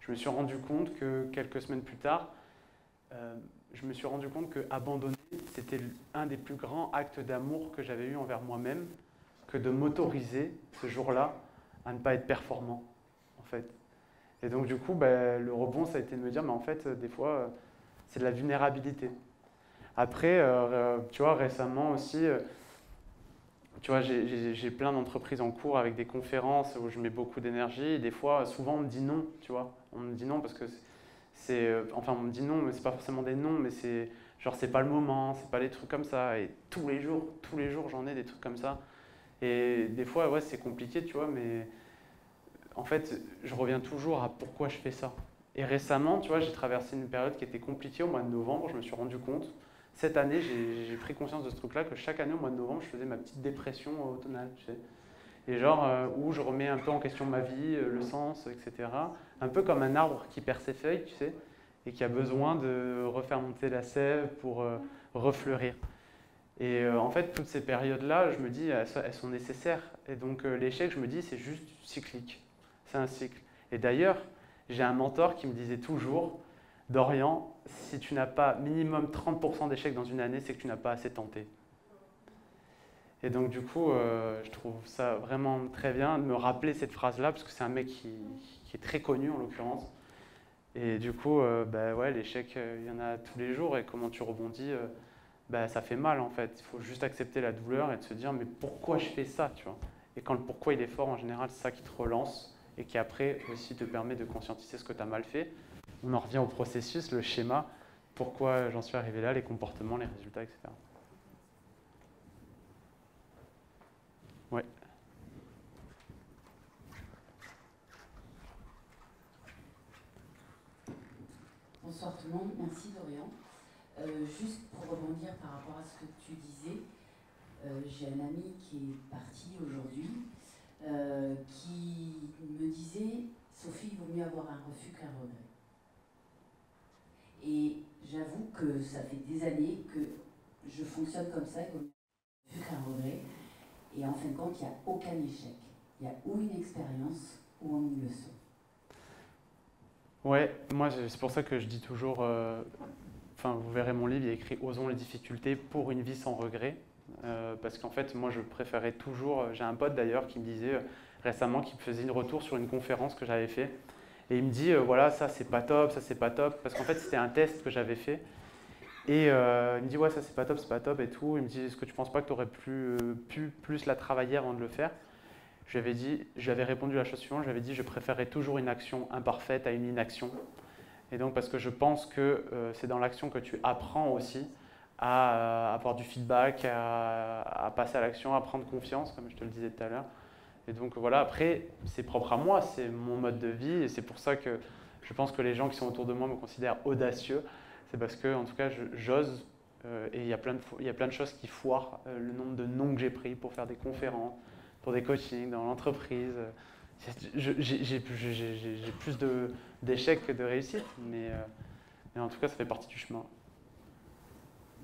[SPEAKER 1] je me suis rendu compte que quelques semaines plus tard, je me suis rendu compte qu'abandonner, c'était un des plus grands actes d'amour que j'avais eu envers moi-même, que de m'autoriser ce jour-là à ne pas être performant, en fait. Et donc, du coup, le rebond, ça a été de me dire, mais en fait, des fois, c'est de la vulnérabilité. Après, tu vois, récemment aussi, tu vois, j'ai plein d'entreprises en cours avec des conférences où je mets beaucoup d'énergie. Et des fois, souvent, on me dit non, tu vois. On me dit non parce que enfin, on me dit non, mais c'est pas forcément des non, mais c'est genre, c'est pas le moment, c'est pas les trucs comme ça. Et tous les jours, j'en ai des trucs comme ça. Et des fois, ouais, c'est compliqué, tu vois, mais en fait, je reviens toujours à pourquoi je fais ça. Et récemment, tu vois, j'ai traversé une période qui était compliquée au mois de novembre. Je me suis rendu compte. Cette année, j'ai pris conscience de ce truc-là, que chaque année, au mois de novembre, je faisais ma petite dépression automnale, tu sais. Et genre, où je remets un peu en question ma vie, le sens, etc. Un peu comme un arbre qui perd ses feuilles, tu sais, et qui a besoin de refaire monter la sève pour refleurir. Et en fait, toutes ces périodes-là, je me dis, elles sont nécessaires. Et donc, l'échec, je me dis, c'est juste cyclique. C'est un cycle. Et d'ailleurs, j'ai un mentor qui me disait toujours, Dorian, si tu n'as pas minimum 30% d'échecs dans une année, c'est que tu n'as pas assez tenté. Et donc du coup, je trouve ça vraiment très bien de me rappeler cette phrase-là, parce que c'est un mec qui est très connu en l'occurrence. Et du coup, ouais, l'échec, il y en a tous les jours, et comment tu rebondis, ça fait mal en fait. Il faut juste accepter la douleur et de se dire, mais pourquoi je fais ça, tu vois? Et quand le pourquoi il est fort, en général, c'est ça qui te relance, et qui après aussi te permet de conscientiser ce que tu as mal fait. On en revient au processus, le schéma, pourquoi j'en suis arrivé là, les comportements, les résultats, etc. Ouais.
[SPEAKER 13] Bonsoir tout le monde, merci Dorian. Juste pour rebondir par rapport à ce que tu disais, j'ai un ami qui est parti aujourd'hui, qui me disait, Sophie, il vaut mieux avoir un refus qu'un regret. Et j'avoue que ça fait des années que je fonctionne comme ça, comme un refus qu'un regret. Et en fin de compte, il n'y a aucun échec. Il y a ou une expérience ou une leçon.
[SPEAKER 1] Ouais, moi c'est pour ça que je dis toujours, vous verrez mon livre, il y a écrit « Osons les difficultés pour une vie sans regret ». Parce qu'en fait, moi je préférais toujours, j'ai un pote d'ailleurs qui me disait récemment, qui me faisait une retour sur une conférence que j'avais fait. Et il me dit, voilà, ça c'est pas top, ça c'est pas top. Parce qu'en fait, c'était un test que j'avais fait. Et il me dit, ouais, ça c'est pas top et tout. Il me dit, est-ce que tu penses pas que tu aurais pu plus la travailler avant de le faire? Je lui avais répondu la chose suivante, je lui avais dit, je préférerais toujours une action imparfaite à une inaction. Et donc, parce que je pense que c'est dans l'action que tu apprends aussi à avoir du feedback, à passer à l'action, à prendre confiance, comme je te le disais tout à l'heure. Et donc voilà, après, c'est propre à moi, c'est mon mode de vie, et c'est pour ça que je pense que les gens qui sont autour de moi me considèrent audacieux. C'est parce que, en tout cas, j'ose, et il y a plein de choses qui foirent, le nombre de noms que j'ai pris pour faire des conférences, pour des coachings dans l'entreprise. J'ai plus d'échecs que de réussites, mais en tout cas, ça fait partie du chemin.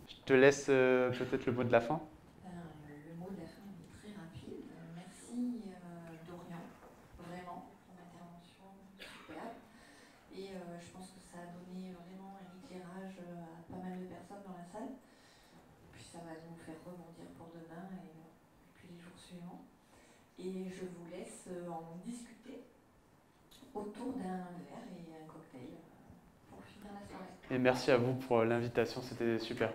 [SPEAKER 1] Je te laisse peut-être le mot de la fin.
[SPEAKER 13] Le mot de la fin est très rapide. Merci Dorian, vraiment, pour ton intervention superbe. Et je pense que ça a donné vraiment un éclairage à pas mal de personnes dans la salle. Et puis ça va nous faire rebondir pour demain et puis les jours suivants. Et je vous laisse en discuter autour d'un verre et un cocktail pour finir la soirée.
[SPEAKER 1] Et merci à vous pour l'invitation, c'était super.